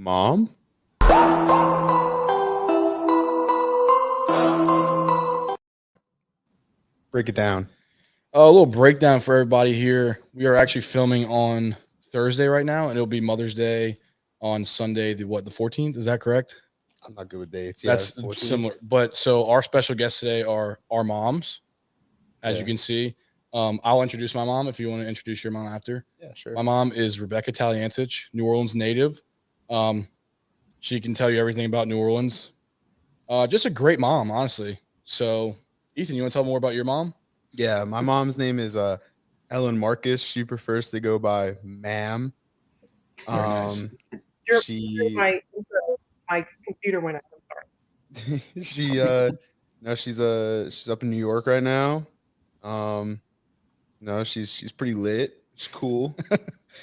Mom? Break it down. A little breakdown for everybody here. We are actually filming on Thursday right now, and it'll be Mother's Day on Sunday, the 14th? Is that correct? I'm not good with dates. That's 14. similar. But so our special guests today are our moms, as you can see. I'll introduce my mom if you want to introduce your mom after. Yeah, sure. My mom is Rebecca Taliantich, New Orleans native. She can tell you everything about New Orleans. Just a great mom, honestly. So, Ethan, you want to tell more about your mom? Yeah, my mom's name is Ellen Marcus. She prefers to go by ma'am. Very nice. My computer went out. I'm sorry. She's up in New York right now. No, she's pretty lit. She's cool.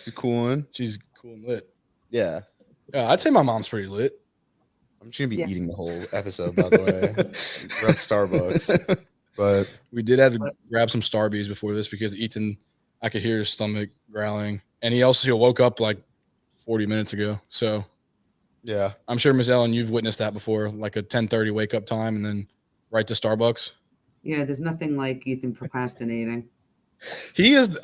She's coolin'. She's cool and lit. Yeah. Yeah, I'd say my mom's pretty lit. I'm just gonna be eating the whole episode, by the way. We're at Starbucks. But we did have to grab some Starbies before this because Ethan, I could hear his stomach growling. And he woke up like 40 minutes ago. So yeah. I'm sure, Miss Ellen, you've witnessed that before, like a 10:30 wake up time and then right to Starbucks. Yeah, there's nothing like Ethan procrastinating. He is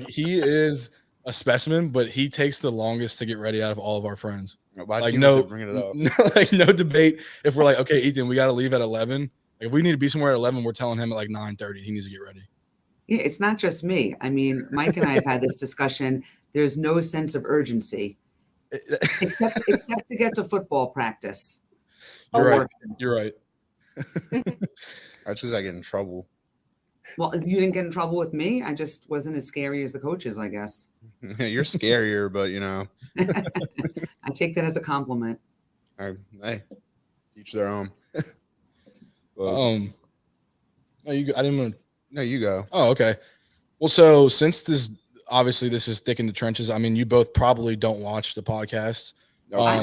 he is a specimen, but he takes the longest to get ready out of all of our friends. Why'd you bring it up? Like no debate. If we're like, okay, Ethan, we got to leave at 11. Like if we need to be somewhere at 11, we're telling him at like 9:30 he needs to get ready. Yeah, it's not just me. I mean, Mike and I have had this discussion. There's no sense of urgency, except to get to football practice. You're right. You're right. That's because I get in trouble. Well, you didn't get in trouble with me. I just wasn't as scary as the coaches, I guess. You're scarier, but I take that as a compliment. Hey, teach their own. No, you go. I didn't want to. No, you go. Oh, okay. Well, so since this is Thick in the Trenches. I mean, you both probably don't watch the podcast. I watch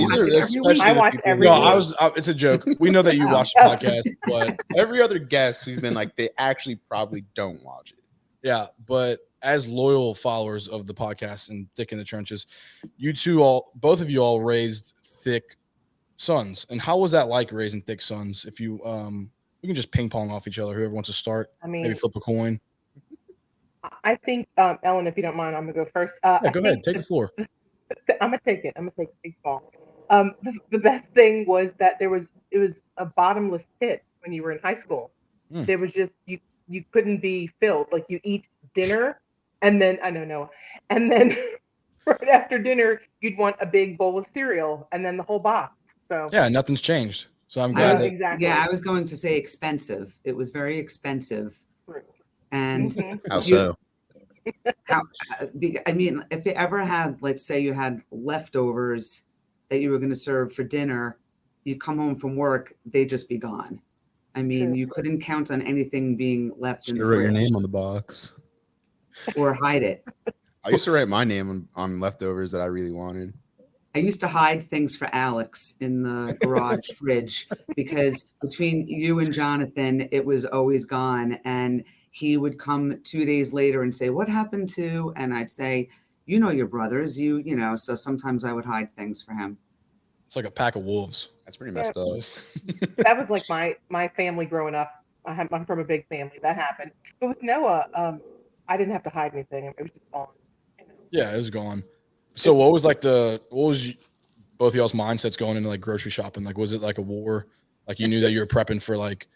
every week. It's a joke. We know that you watch the podcast, but every other guest we've been like, they actually probably don't watch it. Yeah, but as loyal followers of the podcast and Thick in the Trenches, both of you all raised Thick sons. And how was that like raising Thick sons? If you we can just ping pong off each other. Whoever wants to start, maybe flip a coin. I think Ellen, if you don't mind, I'm gonna go first. Go ahead, take the floor. I'm gonna take it. I'm gonna take the big ball. The best thing was that it was a bottomless pit when you were in high school. There was just you couldn't be filled. Like you eat dinner, and then and then right after dinner you'd want a big bowl of cereal, and then the whole box. So yeah, nothing's changed. So I'm glad. Yeah, I was going to say expensive. It was very expensive. And how so? I mean, if you ever had, like, say you had leftovers that you were going to serve for dinner, you'd come home from work, they'd just be gone. I mean, you couldn't count on anything being left in the fridge. Write your name on the box. Or hide it. I used to write my name on leftovers that I really wanted. I used to hide things for Alex in the garage fridge because between you and Jonathan, it was always gone. And he would come 2 days later and say, "What happened to?" And I'd say, "You know your brothers, you know." So sometimes I would hide things for him. It's like a pack of wolves. That's pretty messed up. That was like my family growing up. I'm from a big family. That happened. But with Noah, I didn't have to hide anything. It was just gone. Yeah, it was gone. So what was both of y'all's mindsets going into like grocery shopping? Like, was it like a war? Like you knew that you were prepping for like,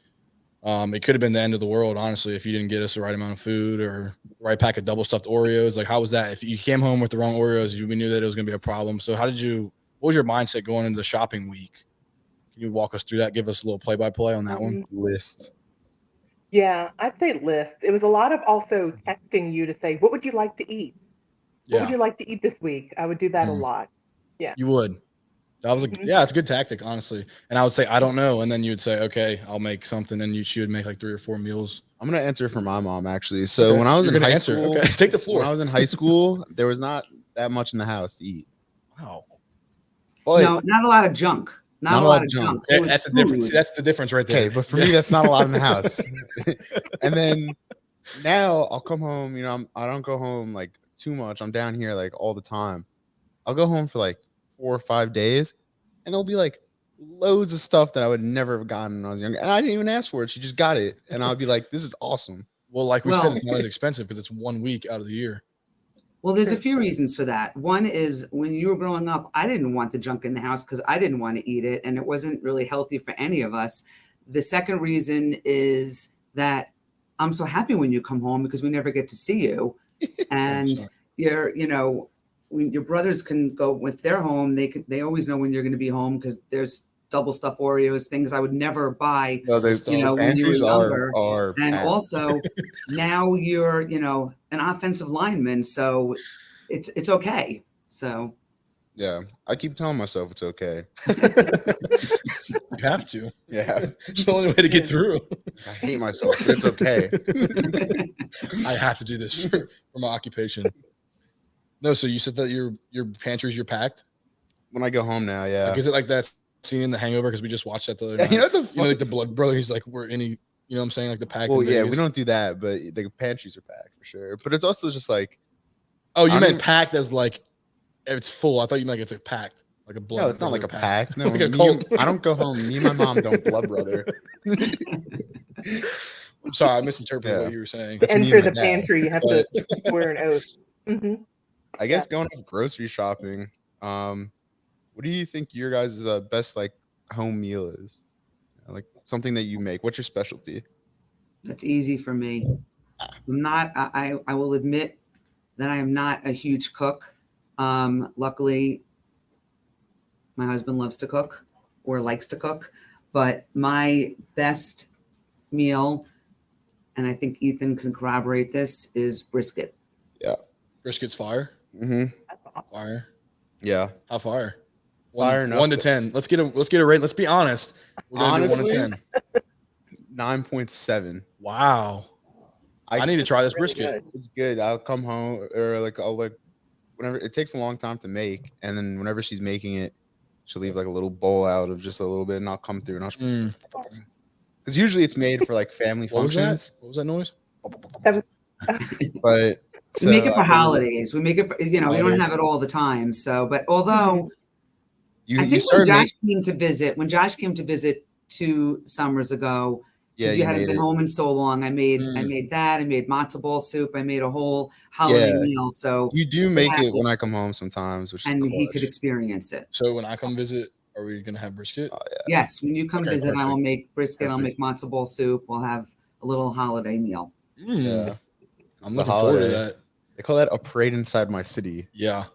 it could have been the end of the world, honestly, if you didn't get us the right amount of food or the right pack of double stuffed Oreos. Like, how was that? If you came home with the wrong Oreos, we knew that it was going to be a problem. So what was your mindset going into the shopping week? Can you walk us through that? Give us a little play-by-play on that one. Lists. Yeah, I'd say lists. It was a lot of also texting you to say, what would you like to eat? What would you like to eat this week? I would do that a lot. Yeah. You would. That was it's a good tactic, honestly. And I would say, I don't know. And then you'd say, okay, I'll make something. And she would make like 3 or 4 meals. I'm going to answer for my mom, actually. So when I was in high school, take the floor. When I was in high school, there was not that much in the house to eat. Wow. But no, not a lot of junk. Not a lot of junk. That's the difference. That's the difference right there. Okay, but for me, that's not a lot in the house. And then now I'll come home, I don't go home like too much. I'm down here like all the time. I'll go home for like 4 or 5 days, and there'll be like loads of stuff that I would never have gotten when I was younger, and I didn't even ask for it. She just got it, and I'll be like, "This is awesome." Well, like we said, Well, it's not as expensive because it's 1 week out of the year. well, there's a few reasons for that. One is when you were growing up, I didn't want the junk in the house because I didn't want to eat it, and it wasn't really healthy for any of us. The second reason is that I'm so happy when you come home because we never get to see you, and when your brothers can go with their home, they always know when you're going to be home because there's double stuffed Oreos, things I would never buy, No, those when you were pantries younger. are And packed. also now you're, an offensive lineman, so it's okay. So Yeah, I keep telling myself it's okay. You have to. Yeah, It's the only way to get through. I hate myself, but it's okay. I have to do this for my occupation. No, so you said that your pantries you're packed. When I go home now, yeah. Like, is it like that scene in The Hangover? Because we just watched that the other Yeah, night. you know what the fuck? Like the blood brother. He's like, we're any. You know what I'm saying? Like the packed. Well, in yeah, Vegas. we don't do that, but the pantries are packed for sure. But it's also just like, Oh, you I meant don't- packed as like it's full. I thought you meant like it's like packed, like a blood. no, it's not like a pack. No, Like a me cult. I don't go home. Me and my mom don't blood brother. I'm sorry, I misinterpreted Yeah. what you were saying. To That's me enter and the my dad. pantry, you have to swear an oath. Hmm. I guess going off grocery shopping. What do you think your guys' best like home meal is? Like something that you make. What's your specialty? that's easy for me. I will admit that I am not a huge cook. Luckily, my husband loves to cook or likes to cook, but my best meal, and I think Ethan can corroborate this, is brisket. Brisket's fire. Mm-hmm. That's awesome. Fire. Yeah. How fire? Fire enough 1 to to- 10. Let's get a rate. Let's be honest. We're gonna do 1 to Honestly? 10. 9.7. Wow. I need to try this Really brisket. good. It's good. I'll come home or like I'll like whenever it takes a long time to make, and then whenever she's making it, she'll leave like a little bowl out of just a little bit, and I'll come through and I'll Mm. because usually it's made for like family What was functions. that? What was that noise? But We make it I for feel like holidays. We make it for, we don't Holidays. have it all the time. So, but although you I you think when started Josh making came to visit 2 summers ago, yeah because you you hadn't made been it. home in so long, I made that. I made matzo ball soup. I made a whole holiday Yeah. meal. So You do make have it it. when I come home sometimes, which is and he could clutch. experience it. So when I come visit, are we gonna have brisket? Yes, when you come Okay, visit, I will perfect. make brisket. I'll make matzo ball soup. We'll have a little holiday meal. Mm. Yeah. I'm It's a looking forward to holiday. that. They call that a parade inside my city. Yeah.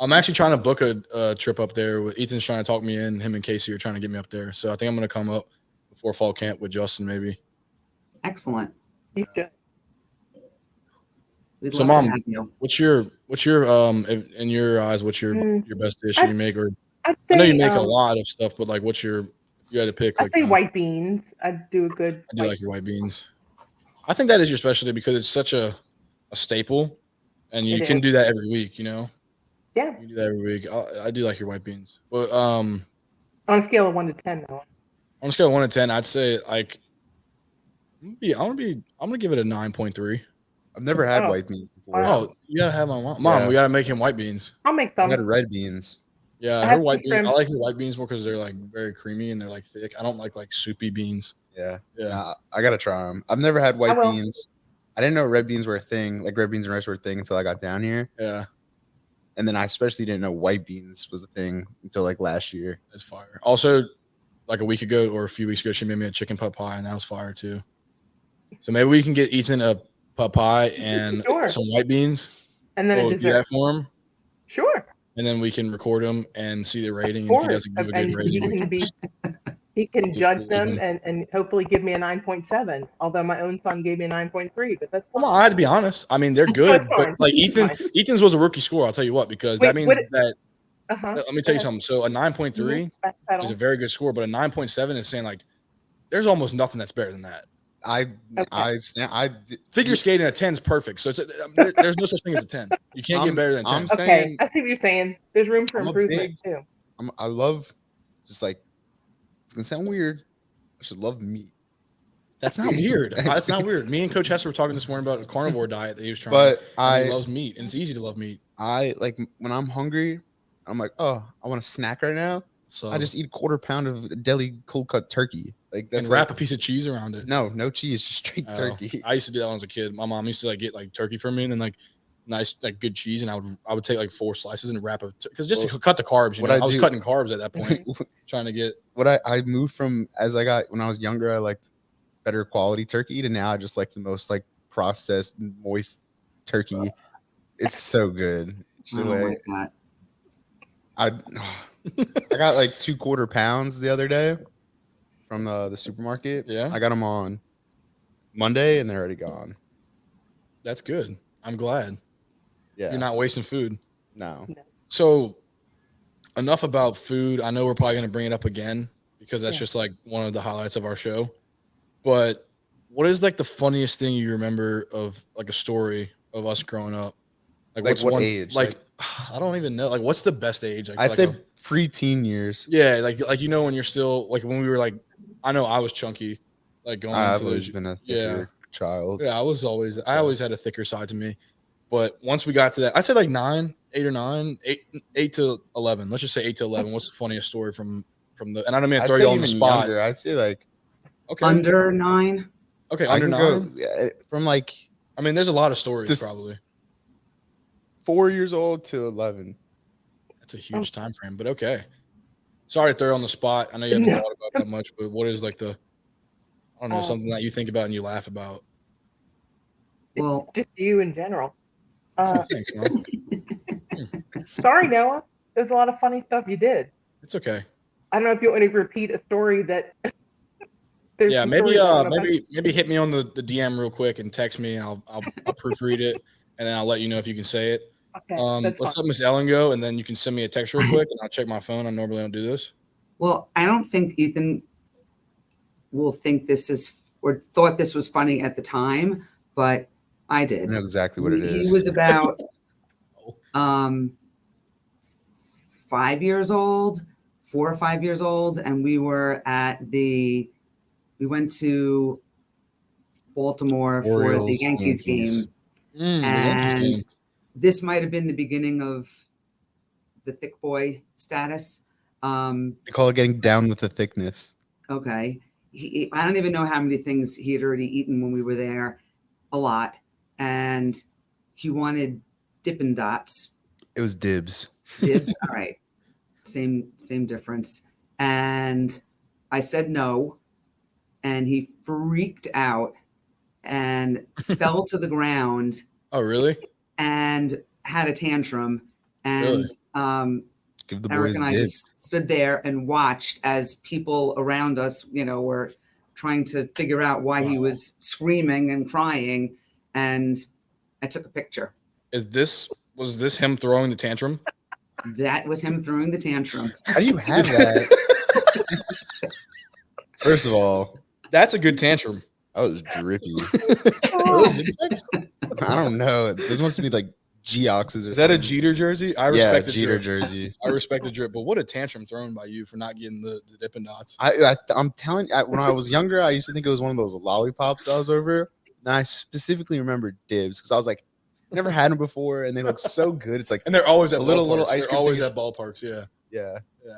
I'm actually trying to book a trip up there. Ethan's trying to talk me in. Him and Casey are trying to get me up there. So I think I'm going to come up before fall camp with Justin, maybe. Excellent. You should. We'd So, love to Mom, have you. what's your in your eyes, what's your best dish you make? Or I'd I know say, you make a lot of stuff, but like, if you had to pick, I'd like, say white beans. I'd do a good. I do like your white beans. I think that is your specialty because it's such a staple, and you It can is. do that every week. You know, Yeah. you can do that every week. I do like your white beans, but On a scale of 1 to 10, though. on a scale of 1 to 10, I'd say like I'm gonna give it a 9.3. I've never had Oh. white beans before. Wow. Oh, you gotta have my mom. Yeah. We gotta make him white beans. I'll make I've some. had red beans. Yeah, I her have white some beans. I shrimp. like your white beans more because they're like very creamy and they're like thick. I don't like soupy beans. Yeah. Yeah. Nah, I gotta try them. I've never had white will. beans. I didn't know red beans were a thing, like red beans and rice were a thing until I got down here. Yeah, And then I especially didn't know white beans was a thing until like last year. it's fire. Also, like a week ago or a few weeks ago, she made me a chicken pot pie and that was fire too. So maybe we can get Ethan a pot pie and Sure. some white beans. And then a We'll do dessert. that for him, Sure. and then we can record him and see the rating. Of And if he course. doesn't give a And good rating, he can judge them Mhm. and hopefully give me a 9.7. Although my own son gave me a 9.3, but that's Come fine. on, I had to be honest. I mean, they're That's good, fine. but like That's fine. Ethan's was a rookie score. I'll tell you what, because that Wait, means what- that. Uh-huh. Let me tell you something. So a 9.3 Backpedal. is a very good score, but a 9.7 is saying like there's almost nothing that's better than that. Figure skating a 10 is perfect. So there's no such thing as a 10. You can't get better than 10. I'm Okay, saying I see what you're saying. There's room for I'm a improvement too. I love just like it's gonna sound weird. I should love meat. That's not weird. That's not weird. Me and Coach Hester were talking this morning about a carnivore diet that he was trying. But and he loves meat, and it's easy to love meat. I like when I'm hungry, I'm like, oh, I want a snack right now. So I just eat a quarter pound of deli cold cut turkey. Like that's and wrap like, a piece of cheese around it. no cheese, just straight Oh, turkey. I used to do that when I was a kid. My mom used to like get like turkey for me and then like nice like good cheese, and I would take like 4 slices and wrap it because just to cut the carbs. You know, I was cutting carbs at that point, trying to get. What I moved from as I got when I was younger, I liked better quality turkey, to now I just like the most like processed moist turkey. It's so good. I don't like that. I got like 2 quarter pounds the other day from the supermarket. Yeah, I got them on Monday and they're already gone. That's good. I'm glad. Yeah, You're not wasting food. No. So enough about food. I know we're probably going to bring it up again because that's just like one of the highlights of our show. But what is like the funniest thing you remember of like a story of us growing up? Like what's what one age? Like I don't even know. Like what's the best age? I'd say pre-teen years. Yeah, like you know when you're still like when we were like, I know I was chunky, like going I've into always those. been a thicker child. Yeah, I always had a thicker side to me. But once we got to that, I said like 8 or 9, 8 to 11. Let's just say 8 to 11. What's the funniest story from the? And I don't mean to throw you on the spot. Younger. I'd say like under 9. Okay, I under 9. From like. I mean, there's a lot of stories probably. 4 years old to 11. That's a huge time frame, but okay. Sorry to throw you on the spot. I know you haven't thought about that much, but what is like the? I don't know, something that you think about and you laugh about. Well, just you in general. Thanks, Mom. Sorry, Noah. There's a lot of funny stuff you did. It's okay. I don't know if you want to repeat a story that. Yeah, maybe hit me on the DM real quick and text me, and I'll proofread it, and then I'll let you know if you can say it. Okay, let's let Miss Ellen go, and then you can send me a text real quick, and I'll check my phone. I normally don't do this. Well, I don't think Ethan will think this is or thought this was funny at the time, but I did. I know exactly what it is. He was about 5 years old, 4 or 5 years old, and we went to Baltimore for the Yankees game. And this might have been the beginning of the thick boy status. They call it getting down with the thickness. Okay. I don't even know how many things he had already eaten when we were there. A lot. And he wanted Dippin' Dots. It was dibs. Dibs? All right. Same difference. And I said no. And he freaked out and fell to the ground. Oh, really? And had a tantrum. And really? Give the Eric boys and I just stood there and watched as people around us, were trying to figure out why he was screaming and crying. And I took a picture. Was this him throwing the tantrum? That was him throwing the tantrum. How do you have that? First of all, that's a good tantrum. I was drippy. I don't know. Those must be like Geoxes or Is that a Jeter jersey? I respect the Jeter jersey. I respect the drip, but what a tantrum thrown by you for not getting the Dippin' Dots. I'm telling you, when I was younger, I used to think it was one of those lollipops that was over. And I specifically remember dibs because I was like, never had them before, and they look so good. It's like, and they're always at little ice cream. They're always at ballparks. Yeah.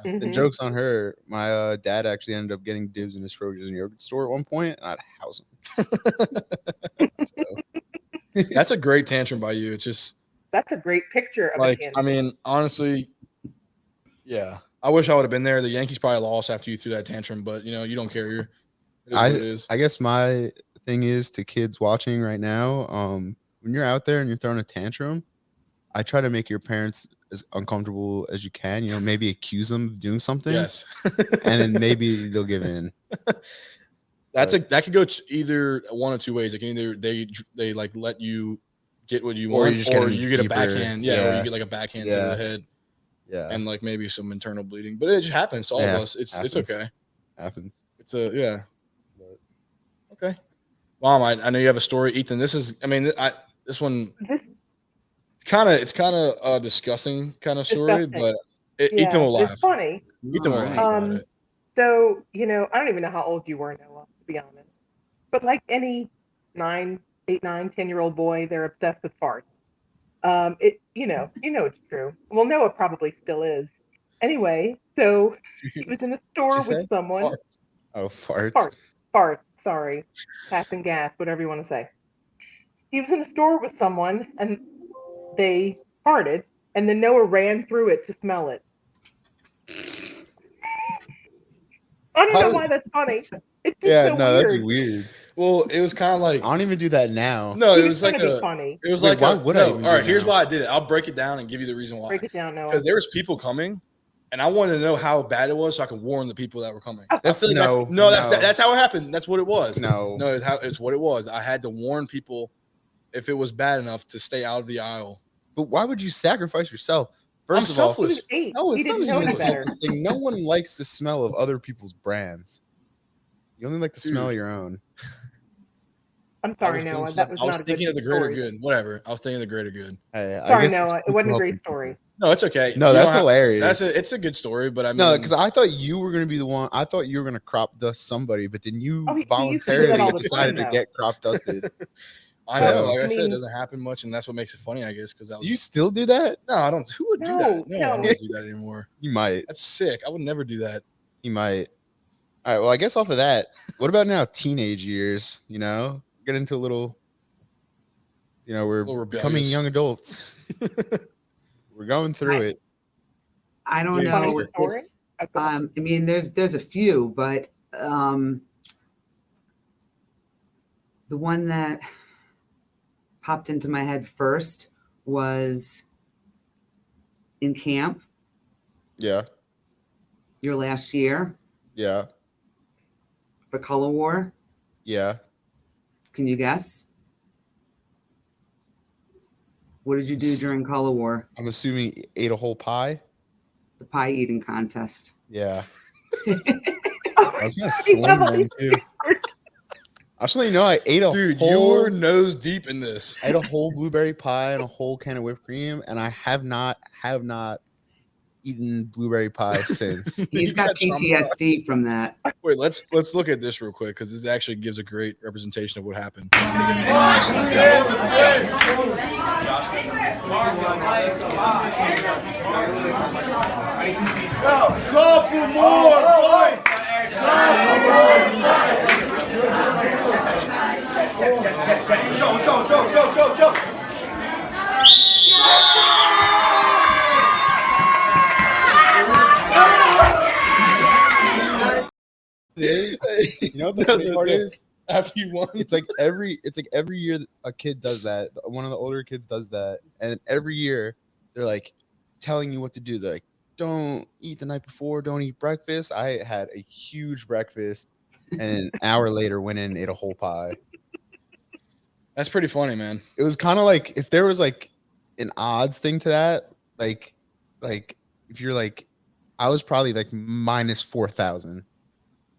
Mm-hmm. The joke's on her. My dad actually ended up getting dibs in his frozen yogurt store at one point, and I'd house him. That's a great tantrum by you. It's just. That's a great picture of a tantrum. I mean, honestly, yeah. I wish I would have been there. The Yankees probably lost after you threw that tantrum, but you don't care. I guess my thing is to kids watching right now, when you're out there and you're throwing a tantrum, I try to make your parents as uncomfortable as you can. Maybe accuse them of doing something. Yes. And then maybe they'll give in. That could go either one of two ways. It can either they like let you get what you want, or you get a backhand. Yeah, or you get like a backhand to the head. Yeah. And like maybe some internal bleeding. But it just happens to all of us. It's okay. Happens. It's okay. Mom, I know you have a story. Ethan, this one it's kind of disgusting kind of story, but Ethan will laugh. It's funny. Ethan will laugh about it. So, I don't even know how old you were, Noah, to be honest. But like any 8, 9, 10-year-old boy, they're obsessed with farts. It's true. Well, Noah probably still is. Anyway, so he was in a store What'd you with say? someone. Oh, farts. Fart. Sorry, passing gas, whatever you want to say. He was in a store with someone, and they farted, and then Noah ran through it to smell it. I don't know why that's funny. It's just Yeah, so no, weird. that's weird. Well, it was kind of like I don't even do that now. no, He it was was trying like to be a funny. it was Wait, like why a would I no. even All do right, here's now? why I did it. I'll break it down and give you the reason why. Break it down, Noah. Because there was people coming, and I wanted to know how bad it was, so I could warn the people that were coming. I feel like that's how it happened. That's what it was. No, it's what it was. I had to warn people if it was bad enough to stay out of the aisle. but why would you sacrifice yourself? First I'm of all, selfless. He was 8. no, He it's not didn't even know a any better. selfish thing. No one likes the smell of other people's brands. You only like the smell of your own. I'm sorry, Noah. That was I was not a thinking good of the greater story. good. Whatever. I was thinking of the greater good. Hey, Sorry, it's Noah. It people wasn't a helping great story. No, it's okay. No, You that's don't have- hilarious. It's a good story, but I mean, No, because I thought you were going to be the one. I thought you were going to crop dust somebody, but then you Oh, he used to do that voluntarily all the decided time, to though. get crop dusted. I know. So- Like I said, it mean- doesn't happen much, and that's what makes it funny, I guess. Because Do you still do that? No, I don't. Who would do that? No, I No. don't do that anymore. You might. That's sick. I would never do that. You might. All right. Well, I guess off of that, what about now? Teenage years. Get into a little. We're Little becoming rebellious. young adults. We're going through it. I don't Yeah. know Funny story? if I mean there's a few, but the one that popped into my head first was in camp Yeah. your last year Yeah. for Color War. Yeah. Can you guess? What did you do during Color War? I'm assuming you ate a whole pie. The pie eating contest. Yeah. Oh, I was gonna slim them too. I just let you know I ate a Dude, whole. you were nose deep in this. I ate a whole blueberry pie and a whole can of whipped cream, and I have not eaten blueberry pie since. He's You got traumatized. PTSD from that. Wait, let's look at this real quick because this actually gives a great representation of what happened. Couple more fights. Let's go. You know what the funny part is? After you won, It's like every year a kid does that. One of the older kids does that, and every year they're like telling you what to do. They're like, "Don't eat the night before. Don't eat breakfast." I had a huge breakfast, and an hour later went in and ate a whole pie. that's pretty funny, man. It was kind of like if there was like an odds thing to that, like if you're like, I was probably like minus 4,000.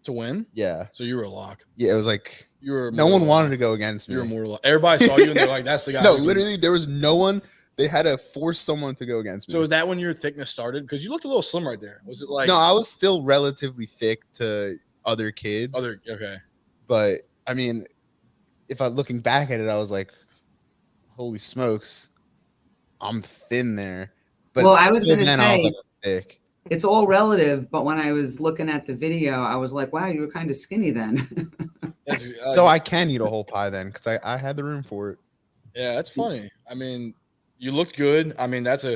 To win, Yeah, so you were a lock. yeah. It was like You were no more one of a wanted lock. to go against me. You were more lock. Everybody saw you and they're like, "That's the guy." No, who can-" literally, there was no one. They had to force someone to go against me. So is that when your thickness started? Because you looked a little slim right there. Was it like no, I was still relatively thick to other kids. Okay. But I mean, if I looking back at it, I was like, "Holy smokes, I'm thin there." But Well, I was still gonna then, I was say- like, thick. It's all relative, but when I was looking at the video, I was like, wow, you were kind of skinny then. That's, So I can eat a whole pie then because I had the room for it. yeah, that's funny. I mean, you looked good. I mean, that's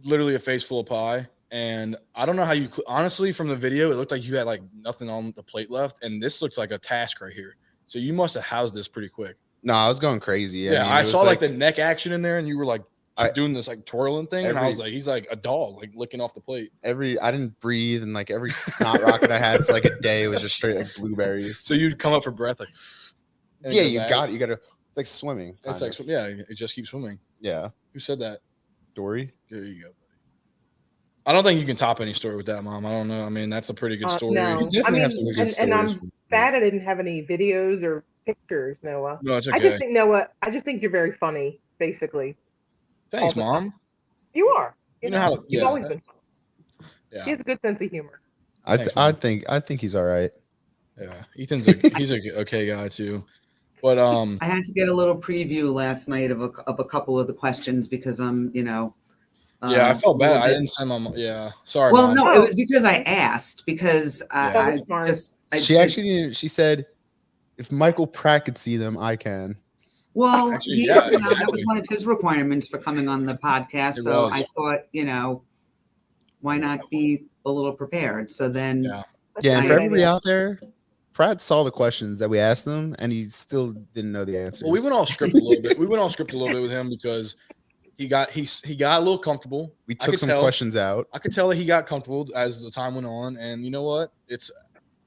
literally a face full of pie. And I don't know how you honestly from the video, it looked like you had like nothing on the plate left, and this looks like a task right here. So you must have housed this pretty quick. No, I was going crazy. Yeah, mean, I it was saw like the neck action in there, and you were like I- doing this like twirling thing, and I every- was like, he's like a dog, like licking off the plate. I didn't breathe, and like every snot rocket I had for like a day was just straight like blueberries. So you'd come up for breath, like and Yeah, go you back. got it. You got to. It's like swimming. It's kind like of. yeah, it just keeps swimming. Yeah, Who said that? Dory. There you go. I don't think you can top any story with that, Mom. I don't know. I mean, that's a pretty good story. No, You definitely I have some mean, good and I'm stories. sad I didn't have any videos or pictures, Noah. No, it's I okay. just think Noah. I just think you're very funny, basically. Thanks, all the Mom. You are. You know how to- You've yeah. always been funny. He Yeah, has a good sense of humor. I Thanks, man. think he's all right. yeah. Ethan's he's a okay guy too. But I had to get a little preview last night of a couple of the questions because I'm, yeah, I felt a bad. little I bit- didn't send my yeah. Sorry, Well, Mom. no, Oh. it was because I asked because Yeah. That was smart. She actually she said, "If Michael Pratt could see them, I can." Well, Actually, he, yeah, that was exactly. one of his requirements for coming on the podcast. It So was. I thought, why not be a little prepared? So then, Yeah. That's Yeah, a and great for everybody idea. out there, Pratt saw the questions that we asked him, and he still didn't know the answers. Well, we went off script a little bit. We went off script a little bit with him because he got a little comfortable. We I took could some tell. questions out. I could tell that he got comfortable as the time went on. And you know what?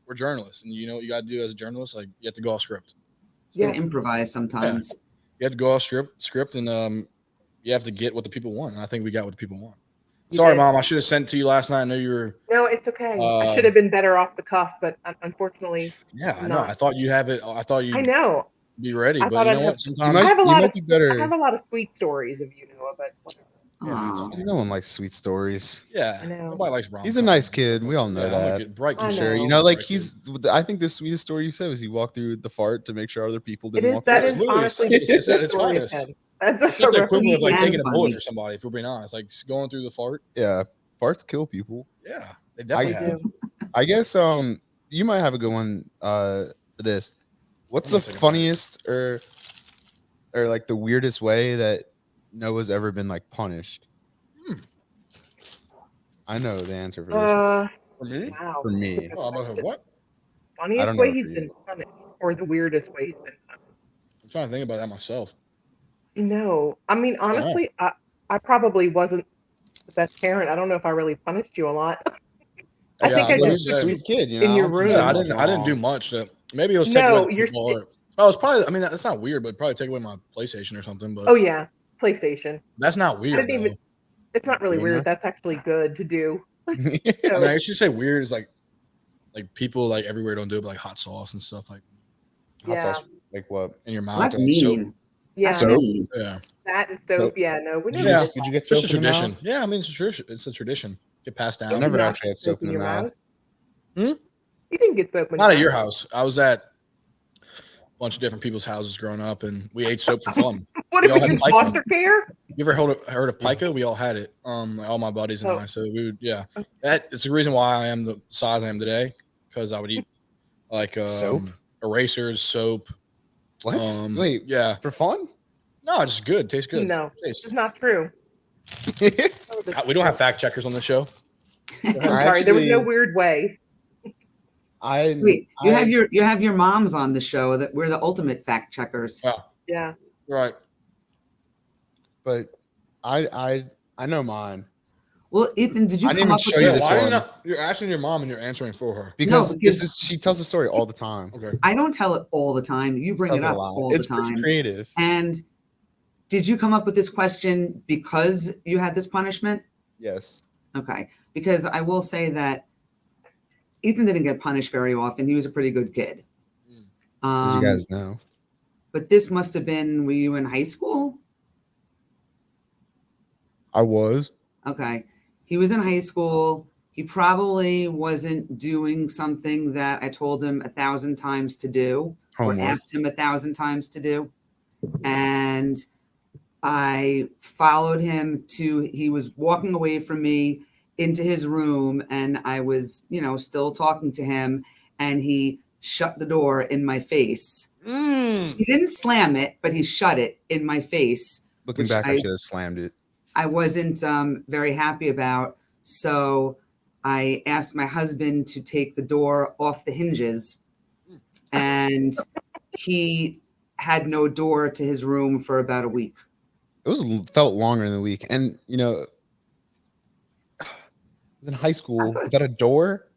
We're journalists, and you know what you got to do as a journalist? Like you have to go off script. you can Yeah. improvise sometimes. You have to go off script, and you have to get what the people want. And I think we got what the people want. You Sorry, did. Mom. I should have sent it to you last night. I know you were. No, it's okay. I should have been better off the cuff, but unfortunately, Yeah, I know. not. I thought you have it. I thought I you'd know. be ready, I but thought you I'd know have- what? Sometimes I have a You lot might of be better. I have a lot of sweet stories of Noah, but whatever. Yeah, it's Aw. fine. No one likes sweet stories. Yeah, I know. nobody likes rom. He's a nice kid. We all know I'm a that. good, bright I kid. Sure, know. you know, like Bright I think the sweetest story you said was he walked through the fart to make sure other people It didn't is walk that through. is Absolutely. honestly It's the its story finest. said. It's That's like the a equivalent of like and taking a bullet funny. for somebody. If we're being honest, like going through the fart. Yeah, farts kill people. Yeah, they definitely I have. do. I guess you might have a good one for this. What's I'm the gonna think about it. funniest or like the weirdest way that Noah's ever been like punished? I know the answer for this one. For me? Wow. For me. Oh, I'm about to, what? I Funniest don't know way for he's you. been punished, or the weirdest way he's been punished. I'm trying to think about that myself. No, I mean don't know. honestly, I probably wasn't the best parent. I don't know if I really punished you a lot. I Yeah, think I I'm Well, like, just he's a yeah. sweet kid, you in know. your I don't think room. he Yeah, did I didn't do wrong. much. Maybe it was take No, away you're- the bar. Oh, it's probably. I mean, that's not weird, but probably take away my PlayStation or something. But oh yeah, PlayStation. that's not I weird. didn't even. It's not really Yeah. weird. That's actually good to do. I So, mean, I should say weird is like people like everywhere don't do it, but like hot sauce and stuff like Hot yeah, sauce, like what? in your mouth. Well, that's or, like, soap. mean. yeah, That's So- mean. Yeah, that and soap. Soap. Yeah, no, we Did never. you, Yeah. did did you that. get it's just soap a in the mouth? tradition. Yeah, I mean, it's a tradition. It's a tradition. Get passed down. I never Did not actually had get soap in the mouth. Hmm? You didn't get soap in Not at your your mouth. house. I was at a bunch of different people's houses growing up, and we ate soap for fun. What We if all it's had in Thic. foster care? You ever heard of pica? We all had it. All my buddies and Oh. I. So we would, yeah. It's the reason why I am the size I am today, because I would eat like Soap? erasers, soap. What? Wait, yeah. for fun? No, it's just good. Tastes good. No, Tastes. it's not true. Oh, We don't have fact checkers on the show. I'm sorry, there was no Actually- weird way. Wait, you have your moms on the show that we're the ultimate fact checkers. Yeah. Right. but I know mine Well, Ethan, did you I didn't come even up show with you the- this Why are you one. not? You're asking your mom and you're answering for her. because because- she tells the story all the time. Okay. I don't tell it all the time. You bring Tells it a up lot. all It's the pretty time. creative. And did you come up with this question because you had this punishment? Yes. Okay. Because I will say that Ethan didn't get punished very often. He was a pretty good kid. As you guys know. But this must have been, were you in high school? I was. Okay. He was in high school. He probably wasn't doing something that I told him 1,000 times to do or Homework. asked him 1,000 times to do. And I followed him he was walking away from me into his room, and I was, still talking to him, and he shut the door in my face. He didn't slam it, but he shut it in my face. Looking which back, I should have slammed it. I wasn't very happy about. So I asked my husband to take the door off the hinges, and he had no door to his room for about a week. It felt longer than a week, and I was in high school without a door.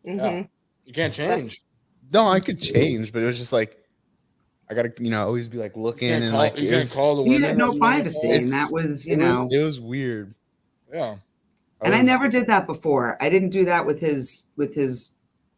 Mm-hmm. You can't change. No, I could change, but it was just like I gotta, always be like looking You can't and call, like you it can't was, call the He women. had no that you wanna privacy, call. and that was, it was weird. Yeah. and I was- never did that before. I didn't do that with his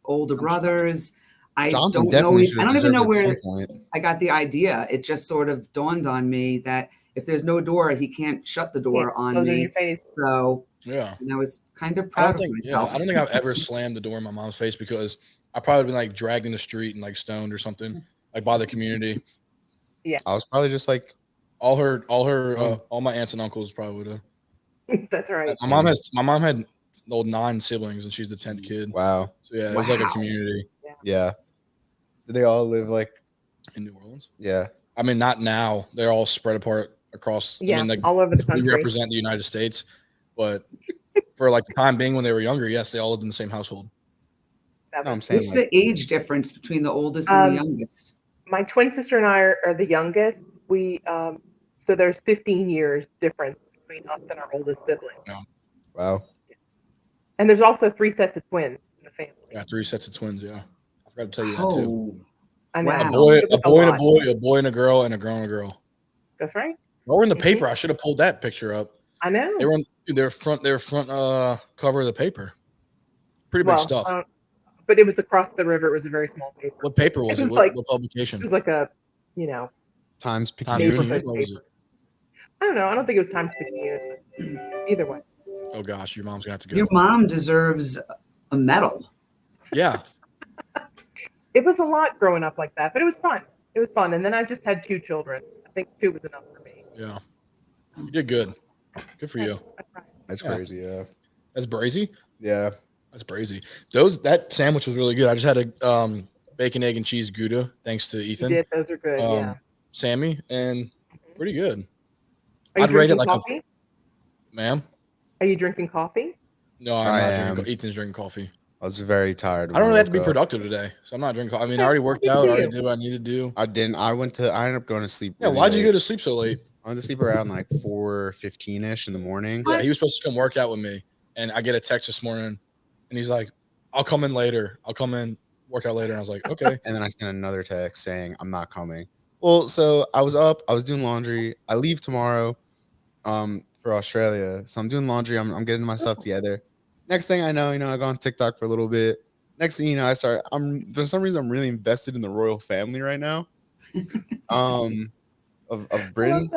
older brothers. I Jonathan don't know. definitely should I have don't even know deserved it where at some point. I got the idea. It just sort of dawned on me that if there's no door, he can't shut the door on Close in me. your face. So, Yeah. and I was kind of I proud don't of think. Yeah, myself. I don't think I've ever slammed the door in my mom's face because I probably been like dragged in the street and like stoned or something, like by the community. I was probably just like, All my aunts and uncles probably would have. That's right. My mom had 9 siblings, and she's the 10th kid. wow. So yeah, it was like a Wow. community Yeah. Do they all live like, in New Orleans. yeah. I mean, not now. They're all spread apart across. Yeah, I mean, like, all over the we country. represent the United States, but for like the time being when they were younger, yes, they all lived in the same household. No, I'm saying What's like, the age difference between the oldest and the youngest? My twin sister and I are the youngest. We so there's 15 years difference between us and our oldest sibling. wow. And there's also 3 sets of twins in the family. Yeah, 3 sets of twins. Yeah, I forgot to tell you that too. Oh, I know. Wow. A boy, It was a boy and a lot. boy, a boy and a girl, and a girl and a girl. That's right. Or in the Mhm. paper. I should have pulled that picture up. I know. They were on their front cover of the paper. Pretty big stuff. But it was across the river. It was a very small paper. What paper was it? was What, like- what publication? It was like a, Times Times Picayune. Picayune? neighborhood What was paper. I don't know. I don't think it was Times Picayune. But either way. Oh gosh, your mom's gonna have to go. your mom deserves a medal. Yeah, It was a lot growing up like that, but it was fun. It was fun. And then I just had 2 children. I think 2 was enough for me. yeah. You did good. Good for you. That's right. That's Yeah. crazy. Yeah. That's brazy. Yeah. That's brazy. That sandwich was really good. I just had a bacon, egg, and cheese Gouda, thanks to You Ethan, did. Those are good. Yeah. Sammy, and pretty good. Are you I'd rate it drinking like coffee? Ma'am? Are you drinking coffee? No, I I'm not am. drinking. Ethan's drinking coffee. I was very tired. I don't when have to be woke up. productive today, so I'm not drinking coffee. I mean, I Yeah, already worked good out. for I already you. did what I needed to do. I didn't. I ended up going to sleep. Yeah, really why'd you go late. to sleep so late? I went to sleep around like 4:15ish in the morning. Yeah, he was supposed to come work out with me, and I get a text this morning, and he's like, "I'll come in later. I'll come in, work out later." And I was like, "Okay." And then I sent another text saying I'm not coming. Well, so I was up. I was doing laundry. I leave tomorrow, for Australia. So I'm doing laundry. I'm getting my stuff together. Next thing I know, I go on TikTok for a little bit. Next thing you know, for some reason I'm really invested in the royal family right now. Of Britain.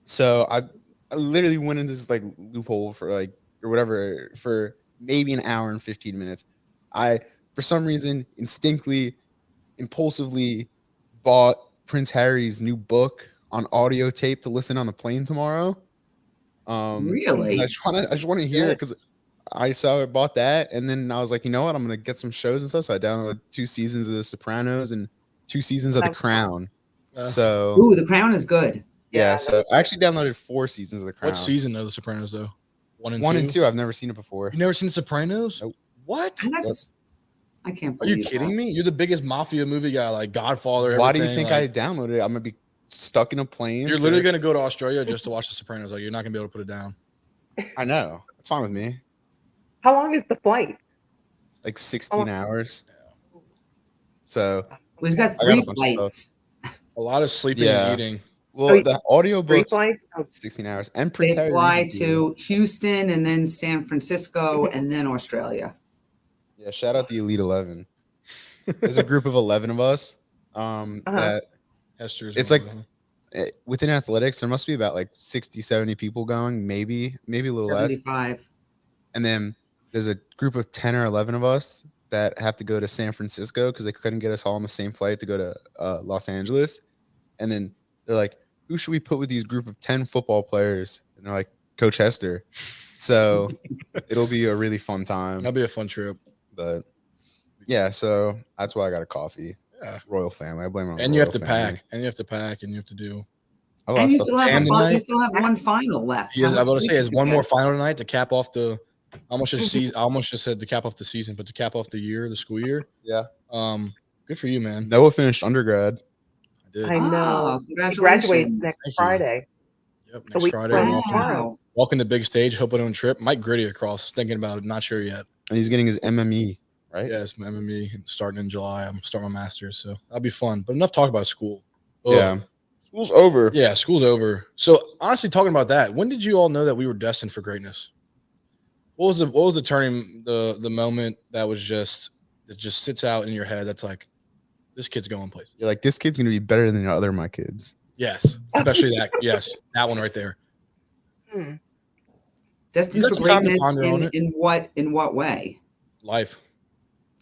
So I literally went into this like loophole for like or whatever for maybe an hour and 15 minutes. I for some reason instinctively, impulsively bought Prince Harry's new book on audio tape to listen on the plane tomorrow. Really? I just want to hear it because I bought that, and then I was like, you know what? I'm gonna get some shows and stuff. So I downloaded 2 seasons of The Sopranos and 2 seasons of The Crown. So Ooh, The Crown is good. yeah, so I actually downloaded 4 seasons of The Crown. What season of The Sopranos though? 1 and 2. 1 and 2. I've never seen it before. You never seen The Sopranos? Nope. What? And that's, I can't Are believe you kidding that. me? You're the biggest mafia movie guy, like Godfather. Why do you everything, think like, I downloaded it? I'm gonna be stuck in a plane. You're literally gonna go to Australia just to watch The Sopranos. Like you're not gonna be able to put it down. I know. It's fine with me. How long is the flight? Like 16 hours. So Well, he's got I got 3 a bunch of flights. A lot of sleeping Yeah. and eating. well, Oh, the 3 audiobooks flights? Oh, 16 hours and Prince They Harry fly Regency to is- Houston and then San Francisco and then Australia. Yeah, shout out the Elite 11. There's a group of 11 of us. That Hester's It's one like- of them. within athletics, there must be about like 60, 70 people going, maybe a little less. 75. And then there's a group of 10 or 11 of us that have to go to San Francisco because they couldn't get us all on the same flight to go to Los Angeles. And then they're like, who should we put with these group of 10 football players? And they're like, Coach Hester. So it'll be a really fun time. That'll be a fun trip. But yeah, so that's why I got a coffee. Yeah. Royal family. I blame it on And the you have royal to family. pack. And you have to pack. And you have to do. A lot And of you stuff. still, have Sam you tonight? still have one final left. He has, How I was much about to say, sleep has did one you more get? final tonight to cap off the. I almost just said to cap off the season, but to cap off the year, the school year. Yeah. Good for you, man. Noah finished undergrad. I did. I know. Oh, He graduates congratulations. next Thank you. Friday. Yep. a Next week Friday, from walking, tomorrow. walking the big stage. Hope I don't trip. Might gritty across. Thinking about it. Not sure yet. And he's getting his MME, right? Yeah, it's my MME starting in July. I'm starting my master's, so that'll be fun. But enough talk about school. Ugh. Yeah. School's over. Yeah, school's over. So honestly, talking about that, when did you all know that we were destined for greatness? What was the turning the moment that just sits out in your head that's like, this kid's going places. You're like, this kid's gonna be better than the other of my kids. Yes, especially that. Yes, that one right there. Hmm. Destined You for got some time to greatness ponder on it. in what way? Life.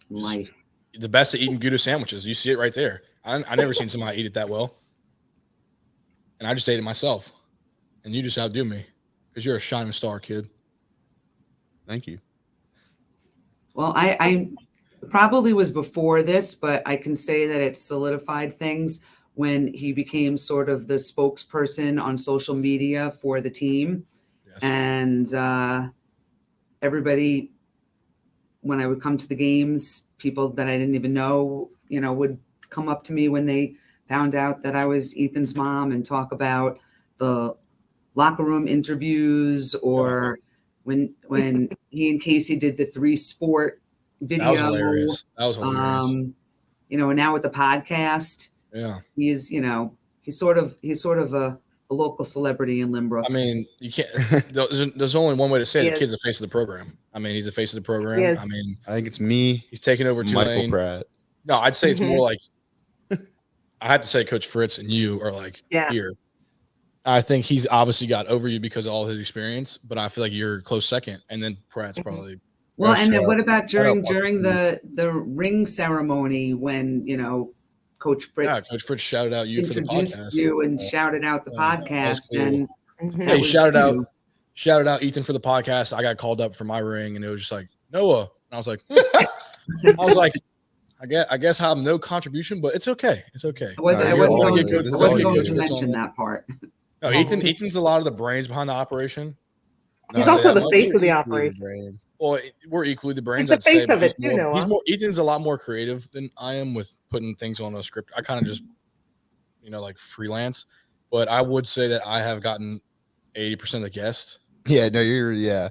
Life. The best at eating Gouda sandwiches. You see it right there. I never seen somebody eat it that well. and I just ate it myself, and you just outdo me because you're a shining star, kid. Thank you. Well, I probably was before this, but I can say that it solidified things when he became sort of the spokesperson on social media for the team. Yes. And everybody, when I would come to the games, people that I didn't even know, would come up to me when they found out that I was Ethan's mom and talk about the locker room interviews, or when he and Casey did the 3-sport video. That was hilarious. And now with the podcast, Yeah, he's sort of a local celebrity in Limbrook. I mean, you can't. There's only one way to say it. The kid's the face of the program. I mean, he's the face of the program. Yes. I mean, I think it's me. he's taking over Michael Tulane. Pratt. No, I'd say it's more like I had to say Coach Fritz and you are like here. I think he's obviously got over you because of all his experience, but I feel like you're close second, and then Pratt's probably. Well, and then what about during the ring ceremony when Coach Fritz, Coach Fritz shouted out you for the introduced podcast. you and shouted out the podcast, cool. and Hey, shouted out Ethan for the podcast. I got called up for my ring, and it was just like Noah, and I was like, I guess I have no contribution, but it's okay. It's okay. I wasn't going to mention that part. No, Ethan's a lot of the brains behind the operation. He's also the face of the operation. Well, we're equally the brains. He's the face of it too, Noah. Ethan's a lot more creative than I am with putting things on a script. I kind of just, like freelance. But I would say that I have gotten 80% of the guests. Yeah, no,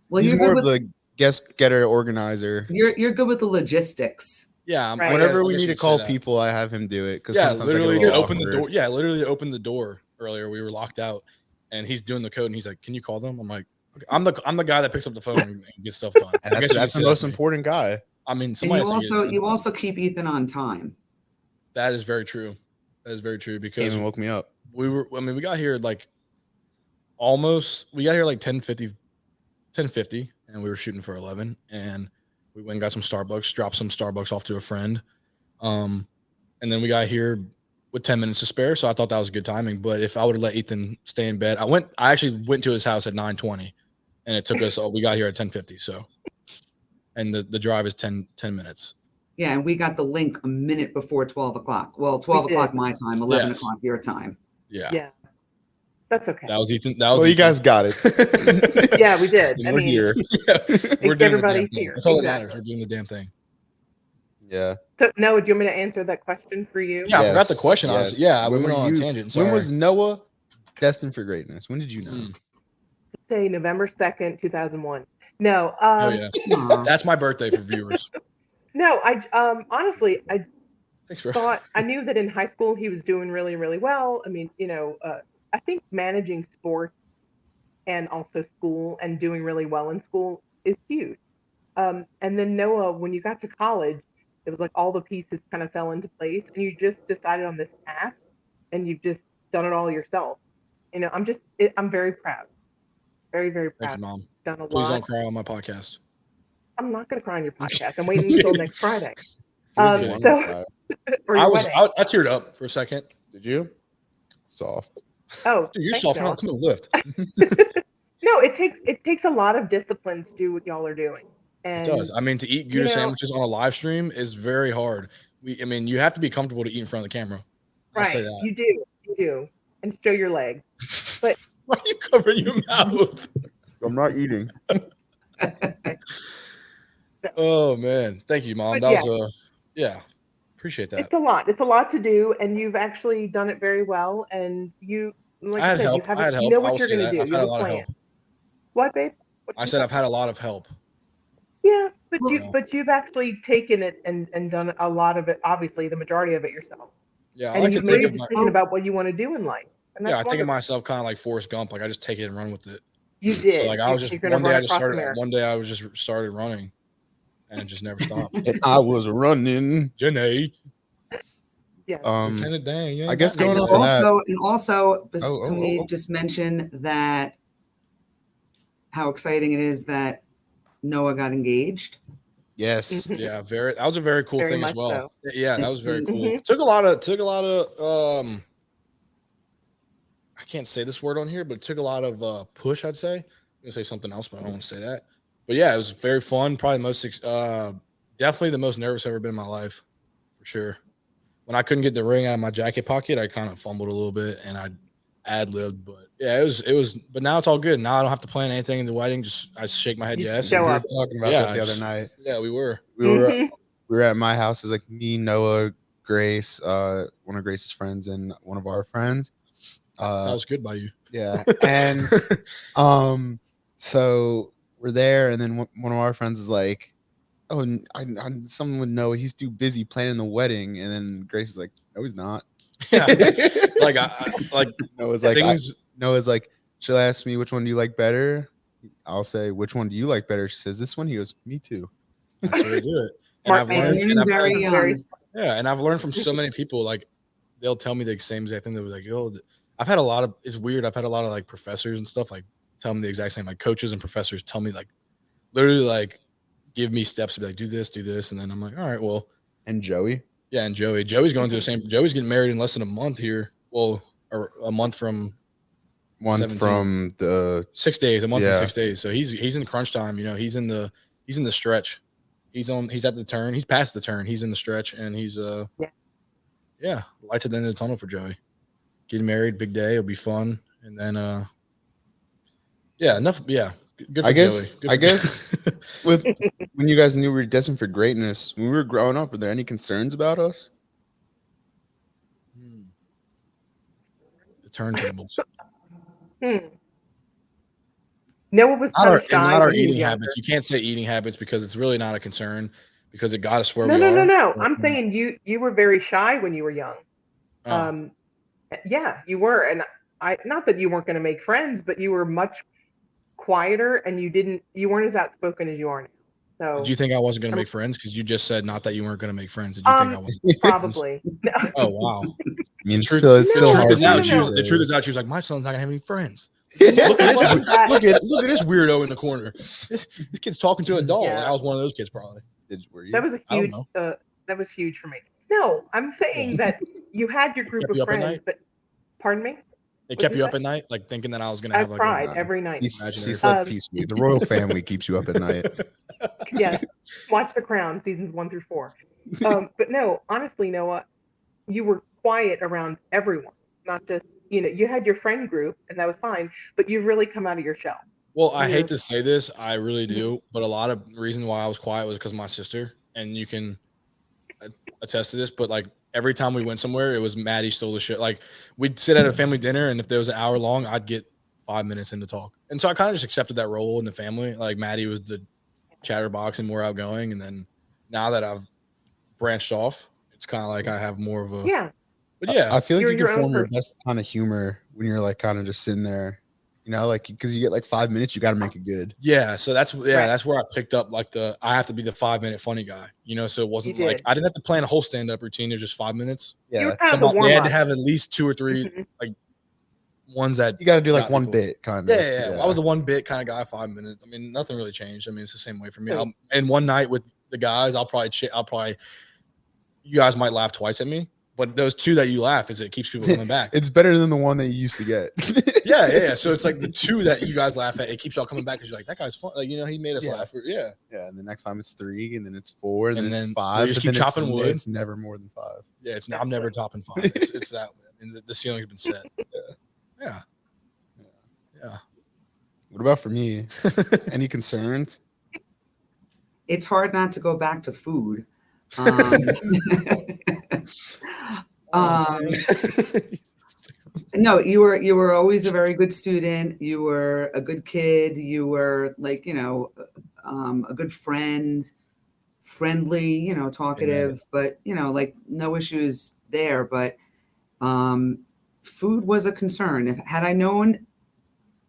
Well, he's more of the guest getter organizer. You're good with the logistics. Yeah, right. Whenever we need to call people, I have him do it because sometimes literally I get open the door. Yeah, literally opened the door earlier. We were locked out, and he's doing the code, and he's like, "Can you call them?" I'm like, okay. I'm the guy that picks up the phone and gets stuff done. That's the most important guy. I mean, you also keep Ethan on time. That is very true. That is very true because He even woke me up. We got here like 10:50, and we were shooting for 11, and we went and got some Starbucks, dropped some Starbucks off to a friend, and then we got here with 10 minutes to spare. So I thought that was good timing. But if I would have let Ethan stay in bed, I actually went to his house at 9:20, and it took us. We got here at 10:50. So, and the drive is 10 minutes. Yeah, and we got the link a minute before 12 o'clock. Well, 12 o'clock my time, 11 o'clock your time. Yeah. That's okay. That was Ethan. You guys got it. Yeah, we did. We're here. We're doing everybody's the damn here. thing. That's all that matters. We're doing the damn thing. Yeah. So, Noah, do you want me to answer that question for you? Yeah, I forgot the question. Yes. Yeah, we went on a tangent. Sorry. When was Noah destined for greatness? When did you know? Say November 2nd, 2001. No. Oh yeah, that's my birthday for viewers. No, I honestly, Thanks, bro. I knew that in high school he was doing really, really well. I mean, I think managing sports and also school and doing really well in school is huge. And then Noah, when you got to college, it was like all the pieces kind of fell into place, and you just decided on this path, and you've just done it all yourself. I'm very proud, very, very proud. Thank you, Mom. Done a Please lot. don't cry on my podcast. I'm not going to cry on your podcast. I'm waiting until next Friday. I teared up for a second. Did you? Soft. Oh, dude, you're soft. Come to the lift. No, it takes a lot of discipline to do what y'all are doing. And, it does. I mean, to eat Gouda sandwiches on a live stream is very hard. You have to be comfortable to eat in front of the camera. I'll say that. You do, and show your legs. But why are you covering your mouth? I'm not eating. Oh man, thank you, Mom. That was appreciate that. It's a lot. It's a lot to do, and you've actually done it very well. And you, like I said, you know what you're going to do. I've had a lot of help. What, babe? I said I've had a lot of help. Yeah, but you've actually taken it and done a lot of it. Obviously, the majority of it yourself. Yeah, and you've made a decision about what you want to do in life. And I think of myself kind of like Forrest Gump. Like I just take it and run with it. You did. So like I was just one day I just started running, and it just never stopped. And I was running. Janae. Yeah. I guess going on that. And also, can we just mention that how exciting it is that Noah got engaged? Yes. Yeah, that was a very cool thing as well. So. Yeah, that was very cool. Took a lot of I can't say this word on here, but it took a lot of push, I'd say. I'm gonna say something else, but I don't want to say that. But yeah, it was very fun. Probably the most definitely the most nervous I've ever been in my life, for sure. When I couldn't get the ring out of my jacket pocket, I kind of fumbled a little bit and I ad-libbed. But yeah, it was but now it's all good. Now I don't have to plan anything in the wedding. Just I shake my head You yes. show We were up. talking about Yeah, that the other night. Yeah, we were. We were Mhm. we were at my house. It was like me, Noah, Grace, one of Grace's friends, and one of our friends. That was good by you. Yeah, and so we're there, and then one of our friends is like, "Oh, someone would know he's too busy planning the wedding," and then Grace is like, "No, he's not." Yeah. like Noah's like, things Noah's like, she'll ask me which one do you like better. I'll say, which one do you like better? She says, this one. He goes, me too. that's the way to do it. And Smart I've man. learned, and I've Very learned, young. Very yeah, and I've learned from so many people. Like they'll tell me the same exact thing. They'll be like, "Yo," I've had a lot of. It's weird. I've had a lot of like professors and stuff like tell me the exact same. Like coaches and professors tell me like literally like give me steps to be like do this, and then I'm like, all right, well, And Joey. yeah. And Joey's going through the same. Joey's getting married in less than a month here. Well, or a month from One 17. from the 6 days, a month Yeah. and 6 days. So he's in crunch time. You know, he's in the stretch. He's at the turn. He's past the turn. He's in the stretch, and he's yeah, lights at the end of the tunnel for Joey. Getting married, big day. It'll be fun, and then yeah, enough. Yeah, good for I guess Joey. Good I for guess with when you guys knew we were destined for greatness, when we were growing up, were there any concerns about us? the turntables. Noah was Not kind our, of and shy not our when he was eating younger. habits. You can't say eating habits because it's really not a concern because it got us where No, we no, are. no, no. I'm saying you were very shy when you were young. Oh. Yeah, you were, and I not that you weren't going to make friends, but you were much quieter, and you weren't as outspoken as you are now. So Did you think I wasn't going to make friends? Because you just said not that you weren't going to make friends. Did you think I wasn't? probably. No. Oh wow. I mean, Truth- still, it's the still truth hard. is out, for you to the say. truth is out. She was like, my son's not gonna have any friends. It Look at wasn't that- look at this weirdo in the corner. This kid's talking to a dog. Yeah. I was one of those kids probably. Were you? That was a I don't huge. know. That was huge for me. No, I'm saying that you had your group Kept of you up at friends, night? but pardon me. It What'd kept you you up say? at night, like thinking that I was gonna I have like cried a every night. He Imaginary slept friend. peacefully. The royal family keeps you up at night. Yes, watch The Crown seasons 1 through 4. But no, honestly, Noah, you were quiet around everyone, not just you had your friend group, and that was fine. But you really come out of your shell. Well, I You're- hate to say this, I really do, but a lot of reason why I was quiet was because of my sister, and you can attest to this. But like every time we went somewhere, it was Maddie stole the shit. Like we'd sit at a family dinner, and if there was an hour long, I'd get 5 minutes in to talk, and so I kind of just accepted that role in the family. Like Maddie was the chatterbox and more outgoing, and then now that I've branched off, it's kind of like I have more of a Yeah, But yeah, I feel like You're you your can own form your person. best kind of humor when you're like kind of just sitting there, like because you get like 5 minutes, you got to make it good. yeah. So that's Right. that's where I picked up like I have to be the 5 minute funny guy, So it wasn't You like did. I didn't have to plan a whole stand up routine. It was just 5 minutes. you Yeah, were kind of the They warm had to up. have at least 2 or 3 Mhm. like ones that you got to do like got one people. bit kind Yeah, of. yeah. I was the one bit kind of guy. 5 minutes. I mean, nothing really changed. I mean, it's the same way for me. Good. And one night with the guys, I'll probably you guys might laugh twice at me, but those 2 that you laugh it keeps people coming back. It's better than the one that you used to get. yeah. So it's like the 2 that you guys laugh at, it keeps y'all coming back because you're like, that guy's fun. Like, he made us Yeah. laugh. Yeah. Yeah, and the next time it's 3, and then it's 4, and, And then then it's 5. we just but keep then chopping wood. It's never more than 5. Yeah, I'm never topping 5. It's that way. I mean, the ceiling's been set. Yeah. What about for me? Any concerns? It's hard not to go back to food. Um, no, you were always a very good student. You were a good kid. You were like, a good friend, friendly, talkative, but, like no issues there. But food was a concern. Had I known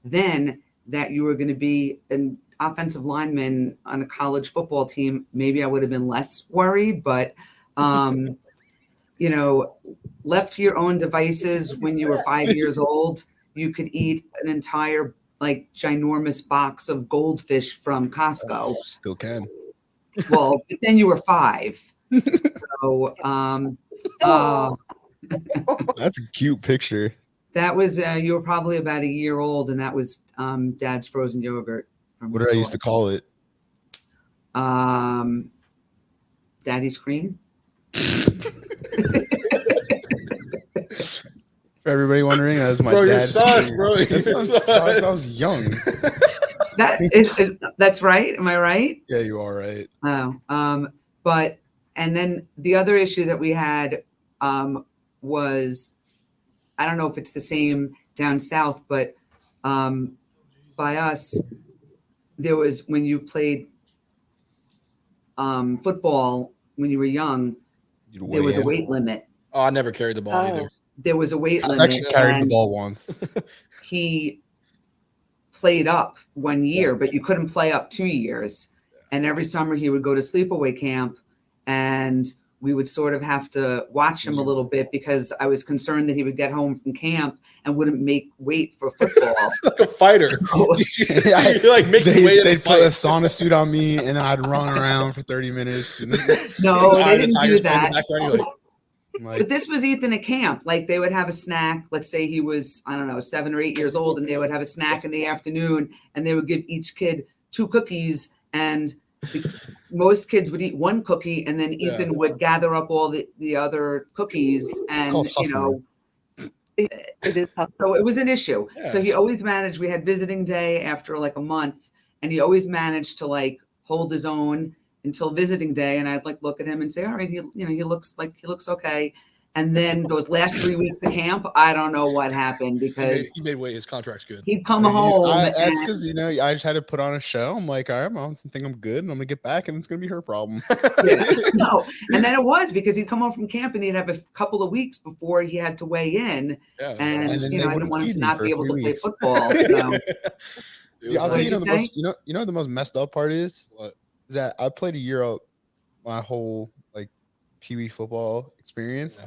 then that you were going to be an offensive lineman on a college football team, maybe I would have been less worried, but, left to your own devices when you were 5 years old, you could eat an entire like ginormous box of goldfish from Costco. Still can. Well, but then you were 5. So, Oh. That's a cute picture. That was you were probably about a year old, and that was Dad's frozen yogurt. From What the did I store. used to call it? Daddy's cream. For everybody wondering, that was my Bro, you're dad's sus, cream. bro. That You're sounds sus. sus. I was young. That's right. Am I right? Yeah, you are right. Oh, but and then the other issue that we had was, I don't know if it's the same down south, but by us, there was, when you played football when you were young, You'd there was a in. weight limit. Oh, I never carried the ball either. There was a weight I've limit. actually carried the and ball once. he played up 1 year, but you couldn't play up 2 years. And every summer he would go to sleepaway camp, and we would sort of have to watch him a little bit because I was concerned that he would get home from camp and wouldn't make weight for football. Like a fighter. You're like making weight in a They'd put a fight. sauna suit on me, and then I'd run around for 30 minutes. And No, they The didn't do Tigers playing in the that. backyard, you're like, I'm like, But this was Ethan at camp. Like, they would have a snack. Let's say he was, I don't know, 7 or 8 years old, and they would have a snack in the afternoon, and they would give each kid 2 cookies, and most kids would eat 1 cookie, and then Ethan would gather up all the other cookies, and called you know. It is tough. So it was an issue. Yeah. So he always managed. We had visiting day after like a month, and he always managed to like hold his own until visiting day. And I'd like look at him and say, "All right, he looks okay." And then those last 3 weeks of camp, I don't know what happened because he made weight. His contract's good. he'd come home. that's and- because I just had to put on a show. I'm like, all right, mom, I think I'm good, and I'm gonna get back, and it's gonna be her problem. No, and then it was because he'd come home from camp and he'd have a couple of weeks before he had to weigh in, Yeah. and And then you they know I wouldn't didn't want him feed to me not for be able 3 to play weeks. football. So Yeah, I'll What tell you, did the you most, you know the most messed up part is that I played a year out my whole like Pee Wee football experience,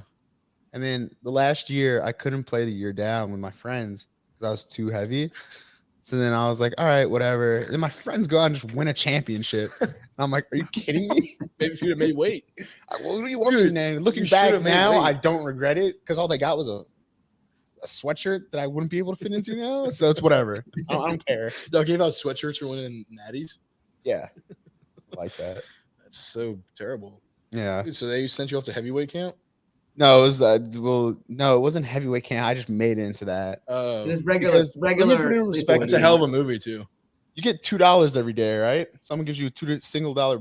and then the last year I couldn't play the year down with my friends because I was too heavy. So then I was like, all right, whatever. And then my friends go out and just win a championship. And I'm like, are you kidding me? Maybe if you'd have made weight. What do you want me to name? Looking you back should've made now, weight. I don't regret it because all they got was a sweatshirt that I wouldn't be able to fit into now. So it's whatever. I don't care. They gave out sweatshirts for winning natties. Yeah. I like that. That's so terrible. Yeah. Dude, so they sent you off to heavyweight camp? No, it was no, it wasn't heavyweight camp. I just made it into that. it was regular. Because let me put it in perspective. That's a hell of a movie too. You get $2 every day, right? Someone gives you single dollar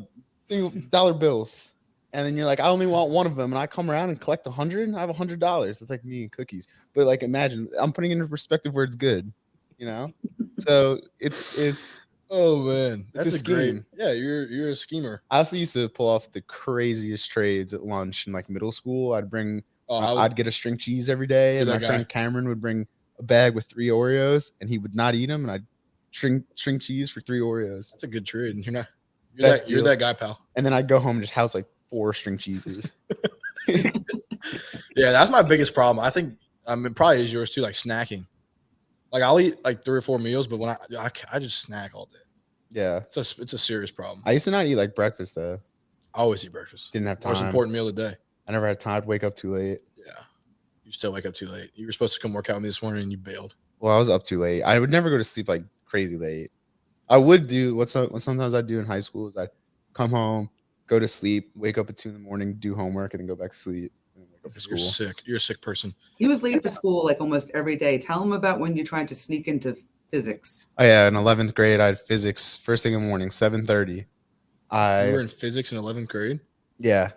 bills, and then you're like, I only want one of them, and I come around and collect 100, and I have $100. It's like me and cookies. But like, imagine I'm putting it into perspective where it's good, you know. So it's. Oh man, It's that's a scheme. Yeah, you're a schemer. I also used to pull off the craziest trades at lunch in like middle school. I'd get a string cheese every day, and You're my that friend Cameron would bring a bag with 3 Oreos, and he would not eat them, and I'd string cheese for 3 Oreos. That's a good trade. You're not. Best You're deal. that guy, pal. And then I'd go home and just house like 4 string cheeses. Yeah, that's my biggest problem. I think it probably is yours too. Like snacking. Like I'll eat like 3 or 4 meals, but when I just snack all day. Yeah. It's a serious problem. I used to not eat like breakfast though. I always eat breakfast. Didn't have time. Most important meal of the day. I never had time. I'd wake up too late. Yeah. You still wake up too late. You were supposed to come work out with me this morning and you bailed. Well, I was up too late. I would never go to sleep like crazy late. I would do what sometimes I'd do in high school is I'd come home, go to sleep, wake up at 2 a.m, do homework, and then go back to sleep. And then wake up for school. You're sick. You're a sick person. He was late for school like almost every day. Tell him about when you tried to sneak into physics. Oh yeah, in 11th grade, I had physics first thing in the morning, 7:30. You were in physics in 11th grade? Yeah,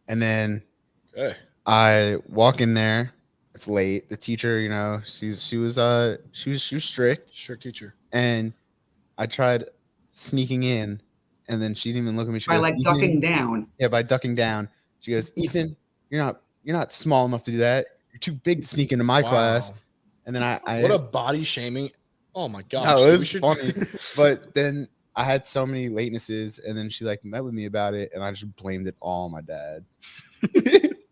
and then Okay. I walk in there. It's late. The teacher, you know, she was strict, Strict teacher. and I tried sneaking in, and then she didn't even look at me. She By goes, like "Ethan." ducking down. Yeah, by ducking down. She goes, "Ethan, you're not small enough to do that. You're too big to sneak into my class." Wow. And then I What a body shaming. Oh my gosh. no, it was We funny. But then I had so many latenesses, and then she like met with me about it, and I just blamed it all on my dad.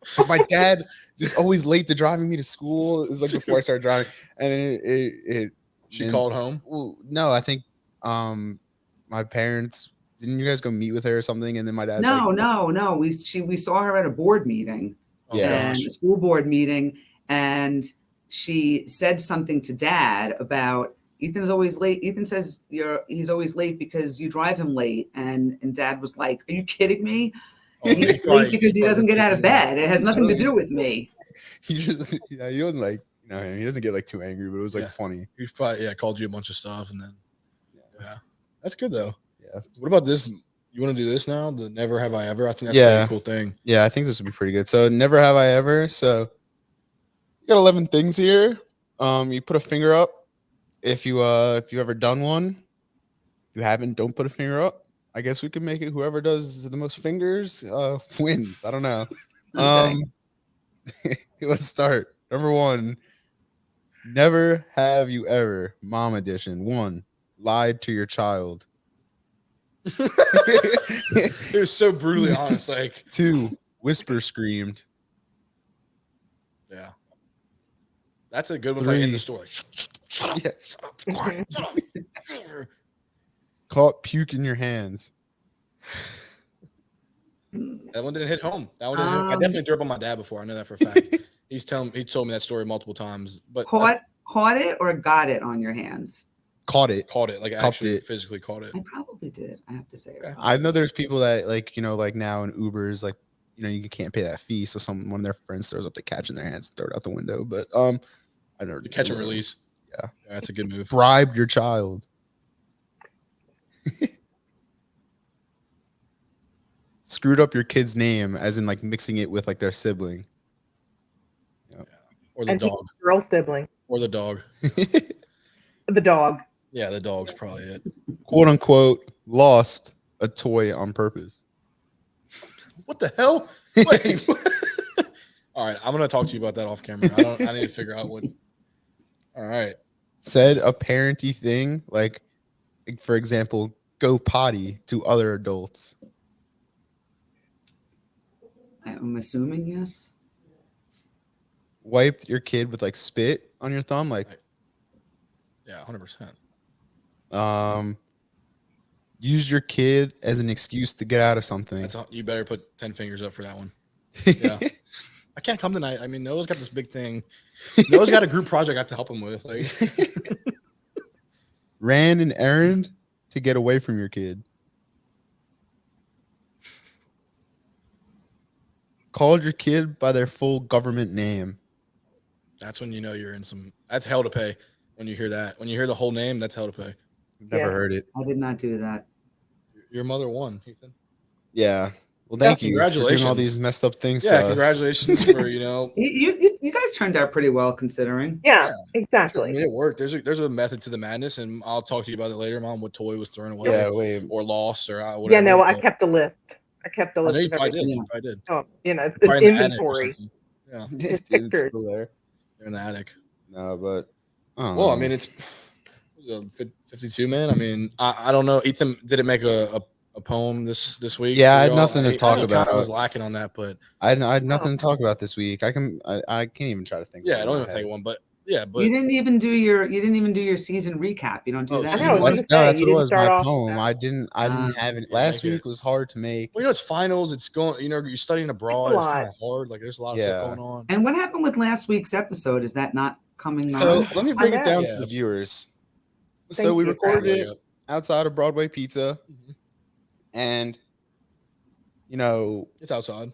So my dad just always late to driving me to school. It was like before I started driving, and then She then- called home. Well, no, I think my parents didn't. You guys go meet with her or something, and then my dad's No, like, no. We saw her at a board meeting. Oh, Yeah. And gosh. a school board meeting, and she said something to Dad about Ethan is always late. Ethan says he's always late because you drive him late. And Dad was like, "Are you kidding me? He's late because he doesn't get out of bed. It has nothing to do with me." He just, he wasn't like, he doesn't get like too angry, but it was like funny. He's probably called you a bunch of stuff, and then that's good though. Yeah. What about this? You want to do this now? The never have I ever? I think that's a pretty cool thing. Yeah, I think this would be pretty good. So never have I ever. So you got 11 things here. You put a finger up if you ever done one. If you haven't, don't put a finger up. I guess we can make it whoever does the most fingers wins. I don't know. Okay. Let's start. Number 1. Never have you ever, mom edition. 1, lied to your child. It was so brutally honest. Like 2, whisper screamed. Yeah, that's a good one. 3, in the story. Shut up! Yeah. Shut up! Be quiet! Shut up! Caught puke in your hands. That one didn't hit home. That one didn't. I definitely threw up on my dad before. I know that for a fact. He told me that story multiple times. But caught it or got it on your hands? Caught it. Like actually physically caught it. I probably did. I have to say. I know there's people that like now in Ubers, like you can't pay that fee, so one of their friends throws up the catch in their hands, throw it out the window. But I never catch and release. Yeah, that's a good move. Bribed your child. Screwed up your kid's name, as in like mixing it with like their sibling. Yeah. Or the dog. Girl sibling. Or the dog. The dog. Yeah, the dog's probably it. Quote unquote, lost a toy on purpose. What the hell? Wait. All right, I'm gonna talk to you about that off camera. I need to figure out what. All right. Said a parenty thing, like for example, go potty to other adults. I'm assuming yes. Wiped your kid with like spit on your thumb, like. Yeah, 100%. Used your kid as an excuse to get out of something. You better put 10 fingers up for that one. Yeah. I can't come tonight. I mean, Noah's got this big thing. Noah's got a group project I have to help him with. Like, ran an errand to get away from your kid. Called your kid by their full government name. That's when you know you're in some. That's hell to pay. When you hear that, when you hear the whole name, that's hell to pay. Never heard it. I did not do that. Your mother won, Ethan. Yeah. Well, thank you. Congratulations. For doing all these messed up things. Yeah, congratulations for You guys turned out pretty well considering. Yeah, exactly. I mean, it worked. There's a method to the madness, and I'll talk to you about it later, Mom. What toy was thrown away? Or lost, or whatever. Yeah, no, I kept a list. I kept a list. I know you of probably did. everything. You probably did. Oh, it's an inventory. Yeah, it's pictures. Still there. They're in the attic. No, but I mean, it's 52, man. I mean, I don't know. Ethan, did it make a poem this week? Yeah, I had nothing to talk about. I was lacking on that, but I had nothing to talk about this week. I can't even try to think. Yeah, I don't even think one, but yeah, but you didn't even do your season recap. You don't do that. That's what it was. My poem. I didn't have it. Last week was hard to make. Well, it's finals. It's going. You're studying abroad. It's kind of hard. Like there's a lot of stuff going on. And what happened with last week's episode? Is that not coming? So let me bring it down to the viewers. So we recorded it outside of Broadway Pizza, and it's outside.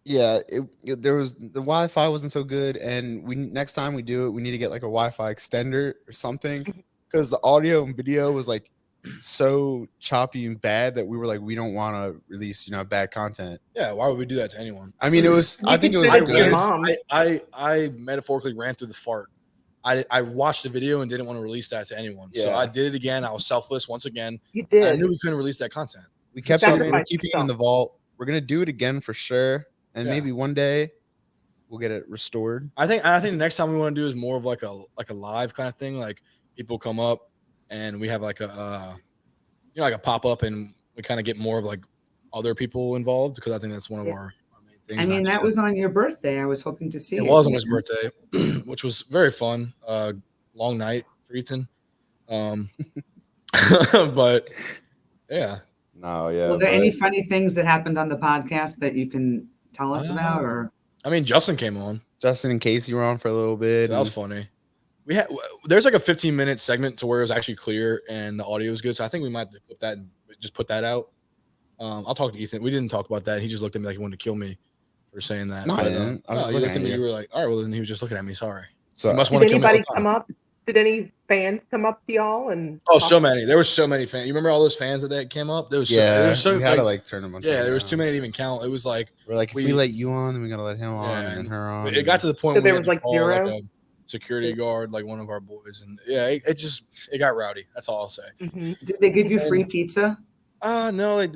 Yeah, there was the Wi-Fi wasn't so good, and next time we do it, we need to get like a Wi-Fi extender or something, because the audio and video was like so choppy and bad that we were like, we don't want to release bad content. Yeah, why would we do that to anyone? I mean, it was. I think it was good. I metaphorically ran through the fart. I watched the video and didn't want to release that to anyone. Yeah. So I did it again. I was selfless once again. You did. I knew we couldn't release that content. We kept on keeping it in the vault. We're gonna do it again for sure, and maybe one day we'll get it restored. I think the next time we want to do is more of like a live kind of thing. Like people come up and we have like a like a pop up, and we kind of get more of like other people involved, because I think that's one of our main things. I mean, that was on your birthday. I was hoping to see it. It was on his birthday, which was very fun. Long night for Ethan. But yeah. No, yeah. Were there any funny things that happened on the podcast that you can tell us about? Or I mean, Justin came on. Justin and Casey were on for a little bit. So that was funny. There's like a 15-minute segment to where it was actually clear and the audio was good. So I think we might have to put that and just put that out. I'll talk to Ethan. We didn't talk about that. He just looked at me like he wanted to kill me for saying that. No, I But, didn't. I was just you looking looked at at me. you. You were like, all right, well, then he was just looking at me. Sorry. So You must Did want to kill me all anybody the time. come up? Did any fans come up to y'all and? Oh, so many. There were so many fans. You remember all those fans that came up? There was yeah, so we had to like turn them on. yeah, there was too many to even count. It was like we're like, if we let you on, then we gotta let him on, and then her on. It got to the point So where there we was had to like call, zero? like, a security guard, like one of our boys, and yeah, it got rowdy. That's all I'll say. Mm-hmm. Did they give you free pizza? No, I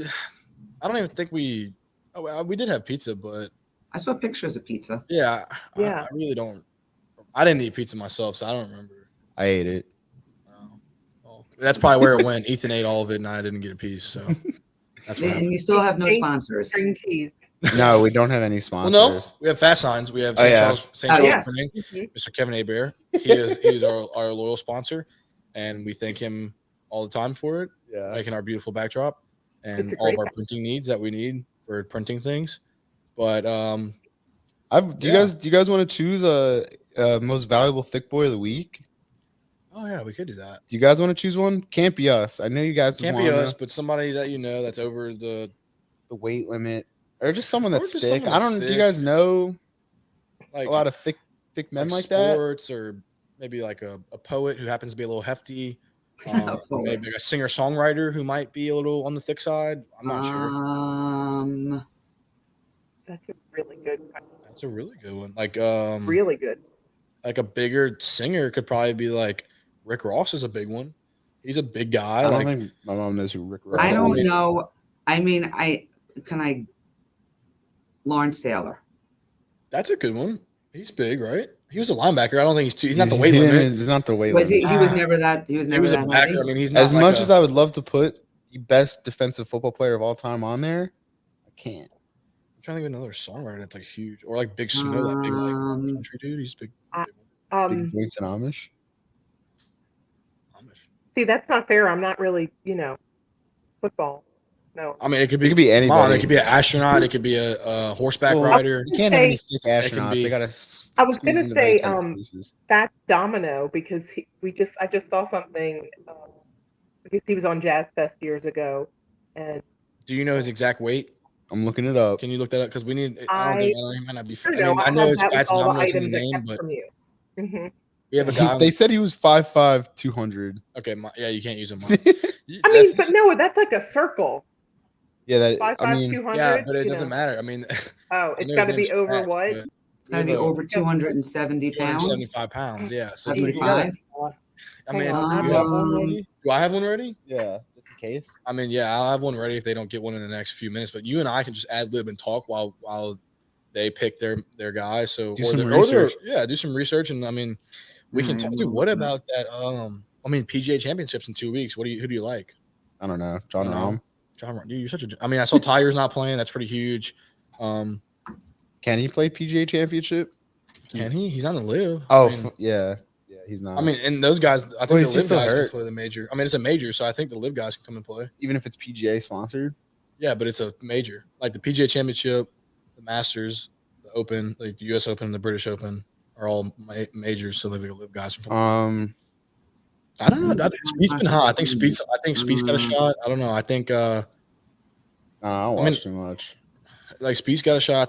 don't even think we. Oh, well, we did have pizza, but I saw pictures of pizza. Yeah. I really don't. I didn't eat pizza myself, so I don't remember. I ate it. Well, that's probably where it went. Ethan ate all of it, and I didn't get a piece. So that's what happened. And you still have no sponsors. String cheese. No, we don't have any Well, sponsors. no, we have fast signs. We have Oh, St. yeah. Charles, St. Oh, Charles yes. Printing, Mhm. Mr. Kevin Hebert. He is our loyal sponsor, and we thank him all the time for it, Yeah. making our beautiful backdrop and It's a all of great our printing needs that we need for printing things. But Do you guys want to choose a most valuable thick boy of the week? oh yeah, we could do that. Do you guys want to choose one? Can't be us. I know you guys Can't would be wanna- us, but somebody that you know that's over the. the weight limit, or just someone Or that's just thick. someone I that's don't. Do you thick. guys know Like a lot of thick men like that? sports, or maybe like a poet who happens to be a little hefty, A poet. maybe a singer songwriter who might be a little on the thick side. I'm not sure. That's a really good one. That's a really good one. Like Really good. like a bigger singer could probably be like Rick Ross is a big one. He's a big guy. I don't Like think my mom knows who Rick Ross I don't is. know. I mean, Lawrence Taylor. that's a good one. He's big, right? He was a linebacker. I don't think he's not the weight limit. He's not the weight Was limit. he was never that he was He never was a that backer. heavy. I mean, he's not As like much as I would love to put the best defensive football player of all time on there, I can't. I'm trying to think of another songwriter that's like huge, or like Big Snow, that big like country dude. He's big. Big joints and Amish. Amish. See, that's not fair. I'm not really, football. No. I mean, it could It be could be come on, anybody. it could be an astronaut. It could be a horseback Well, rider. You can't have any Say- thick It can astronauts. be- They gotta. I was squeeze gonna into very say, tight spaces. That's Domino because I just saw something because he was on Jazz Fest years ago, and Do you know his exact weight? I'm looking it up. Can you look that up? Because we need. I don't think he might not be. I I don't know. mean, I I'll know have it's that with Fats all the Domino's in the items I name, kept but from you. Mhm. we have a guy. They said he was 5'5", 200. Okay, yeah, you can't use him. I mean, but no, that's like a circle. Yeah, that 5'5", I mean, 200. yeah, but it doesn't matter. I mean, Oh, I it's know got to his be name's over Fats, what? but It's gotta be over 270 pounds. 275 pounds. Yeah, so it's like you gotta. 75. I mean, Hang it's on. not you that have one Um, ready? Do I have one ready? Yeah, just in case. I mean, yeah, I'll have one ready if they don't get one in the next few minutes. But you and I can just ad lib and talk while they pick their guys. So Do some research. do some research, and I mean, we can talk. Dude, what about that? I mean, PGA Championships in 2 weeks. Who do you like? I don't know. John Rahm. John Rahm. Dude, you're such a. I mean, I saw Tiger's not playing. That's pretty huge. Can he play PGA Championship? Can he? He's on the live. Oh, I mean, yeah. He's not. I mean, and those guys. I think Well, the he's live still guys can hurt. play the major. I mean, it's a major, so I think the live guys can come and play. even if it's PGA sponsored. Yeah, but it's a major, like the PGA Championship, the Masters, the Open, like the U.S. Open, the British Open are all majors, so the live guys can come. I don't know. I think Speed's been hot. I think Speed's got a shot. I don't know. I think I don't mean- watch too much. like Speed's got a shot.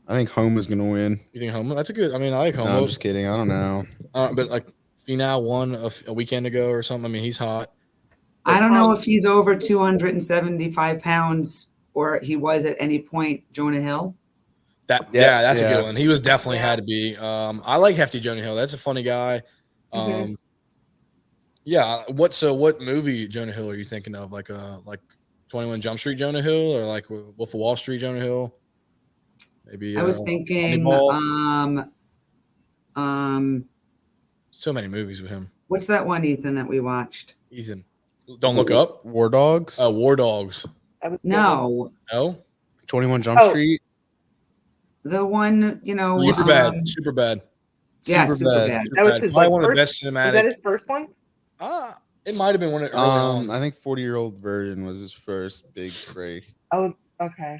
I think Home is gonna win. You think Homo? That's a good. I mean, I like No, Homo, I'm just kidding. I don't know. but like Finau won a weekend ago or something. I mean, he's hot. I don't know if he's over 275 pounds or he was at any point Jonah Hill. That's a Yeah. good one. He was definitely had to be. I like Hefty Jonah Hill. That's a funny guy. Yeah. What movie Jonah Hill are you thinking of? Like 21 Jump Street Jonah Hill or like Wolf of Wall Street Jonah Hill? Maybe I was thinking Moneyball. So many movies with him. what's that one, Ethan, that we watched? Ethan, Don't Look Up. War Dogs. War Dogs. No. No. 21 Jump Oh. Street. The one, Super bad. Super bad. Yeah, Super super bad. bad. Super That was bad. his, Probably like, one of the first- best Was that cinematic. his first one? It might have been one of early on. I think 40-year-old version was his first big break. Oh, okay.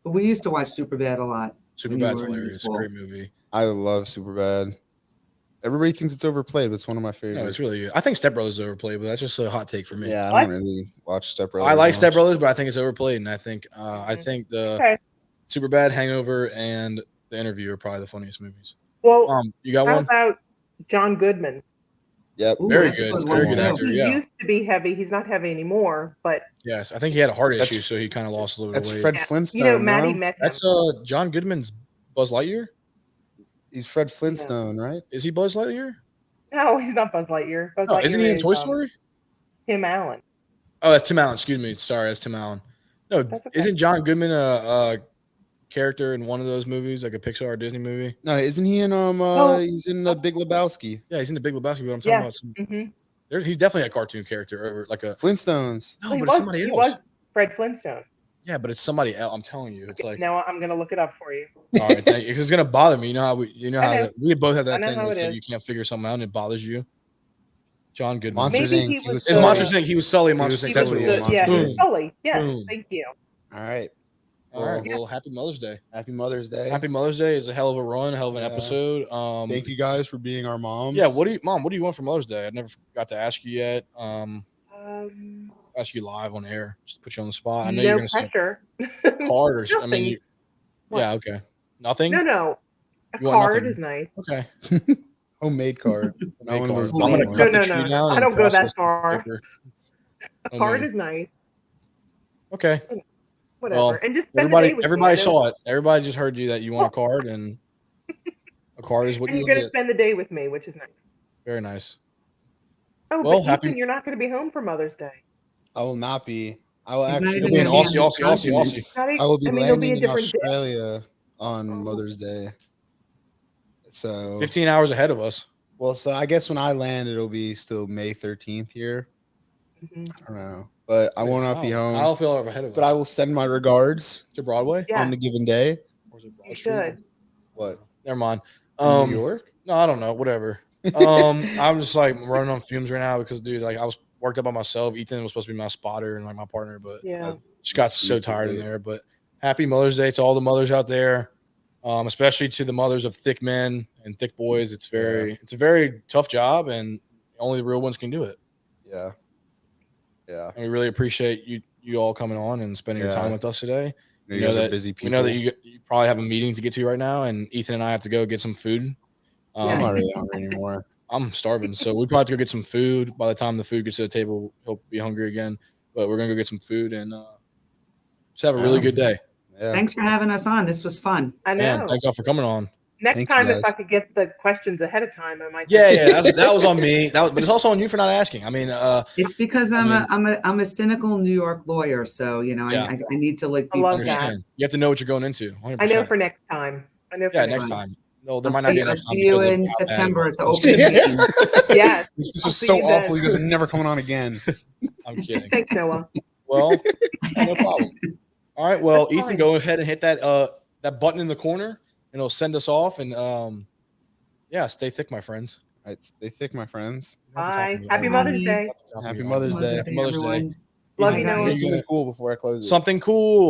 We used to watch Superbad a lot. Super when you Bad's were in hilarious. school. Great movie. I love Superbad. Everybody thinks it's overplayed, but it's one of my favorites. No, it's really good. I think Step Brothers is overplayed, but that's just a hot take for me. Yeah, I What? don't really watch Step Brothers. I like Step much. Brothers, but I think it's overplayed, and I think the Okay. Superbad, Hangover, and The Interview are probably the funniest movies. Well, You got how one? about John Goodman? Yep. Ooh, Very that's a good. good Very one good too. actor. He Yeah. used to be heavy. He's not heavy anymore, but Yes, I think he had a heart That's- issue, so he kind of lost a little bit That's of weight. Fred yeah. Flintstone. Maddie no? met him. That's John Goodman's Buzz Lightyear. He's Fred Flintstone, right? Is he Buzz Lightyear? No, he's not Buzz Lightyear. Buzz No, Lightyear isn't he in is, Toy Story? Tim Allen. Oh, that's Tim Allen. Excuse me. Sorry, that's Tim Allen. No, That's okay. isn't John Goodman a character in one of those movies, like a Pixar or Disney movie? No, isn't he in Oh. he's in the Big Lebowski. Yeah, he's in the Big Lebowski, but I'm talking Yeah. about some. Mm-hmm. He's definitely a cartoon character, or like a Flintstones. no, Well, but it's somebody he else. was Fred Flintstone. Yeah, but it's somebody else. I'm telling you, it's like Now I'm gonna look it up for you. all right, thank you. 'Cause it's gonna bother me. You know how I know. we both have I that know thing how where it it's like is. you can't figure something out and it bothers you. John Goodman. Monsters Maybe Inc. he He was was the- It's Sully. Monsters Inc. He was Sully. Monsters was He Inc. was That's what Sully he in was. the, yeah, Monsters he Boom. was Sully. Yes, Boom. thank you. All right. All right. Well, happy Mother's Day. Happy Mother's Day. Happy Mother's Day is a hell of a run, hell of an Yeah. episode. Thank you guys for being our moms. Yeah, Mom, what do you want for Mother's Day? I never got to ask you yet. Ask you live on air, just to put you on the spot. I know you're No gonna say pressure. card or I Nothing. mean, What? yeah, okay. Nothing? No. A You want card nothing? is nice. Okay. Homemade card. Not one of those I'm gonna Homemade bottle cut ones. the No. tree down I and don't go that process the far. paper. A Oh, card man. is nice. Okay. Whatever. Well, and just spend the day with Everybody me. saw it. Everybody just heard you that you want a card, and a card is what And you you're gonna get. spend the day with me, which is nice. Very nice. Oh, Well, but happy- Ethan, you're not gonna be home for Mother's Day. I will not be. I will He's not actually. even It'll be an gonna be on Aussie, his Aussie. documents. I will be it'll landing be a in different day. Australia on Oh. Mother's Day. So 15 hours ahead of us. well, so I guess when I land, it'll be still May 13th here. Mhm. I don't know, but I will not be home. I'll feel ahead of us. But I will send my regards to Broadway. Yeah, on the given day. Or is it Broad you Street? should. What? Never mind. In New York? No, I don't know. Whatever. I'm just like running on fumes right now because, dude, like I was worked up by myself. Ethan was supposed to be my spotter and like my partner, but Yeah. just got so tired in there. But happy Mother's Day to all the mothers out there, especially to the mothers of thick men and thick boys. It's a very tough job, and only the real ones can do it. Yeah. Yeah. And we really appreciate you all coming on and spending your Yeah. time with us today. You guys are busy people. We know that you probably have a meeting to get to right now, and Ethan and I have to go get some food. I'm not really hungry anymore. I'm starving, so we probably have to go get some food. By the time the food gets to the table, he'll be hungry again. But we're gonna go get some food and just have a really good day. Yeah. Thanks for having us on. This was fun. I know. And thank y'all for coming on. Next Thank you, time, if guys. I could get the questions ahead of time, I might. Yeah, that was on me. But it's also on you for not asking. I mean, It's because I'm a cynical New York lawyer, so Yeah. I need to like I be love understand. You have to know what you're going into. 100%. I know for next time. I know. For yeah, next next time. time. No, there I'll might not be I'll enough time. see you because of in how bad it September was. at the opening meeting. Yes. This I'll was see so you then. awful. You guys are never coming on again. I'm kidding. Thanks, Noah. Well, no problem. All right. Well, That's Ethan, fine. go ahead and hit that button in the corner, and it'll send us off. And yeah, stay thick, my friends. All right, stay thick, my friends. Bye. Happy Mother's Day. Happy Mother's Day. Mother's Day. everyone. Love Bye, you, guys. Noah. Say something cool before I close it. Something cool.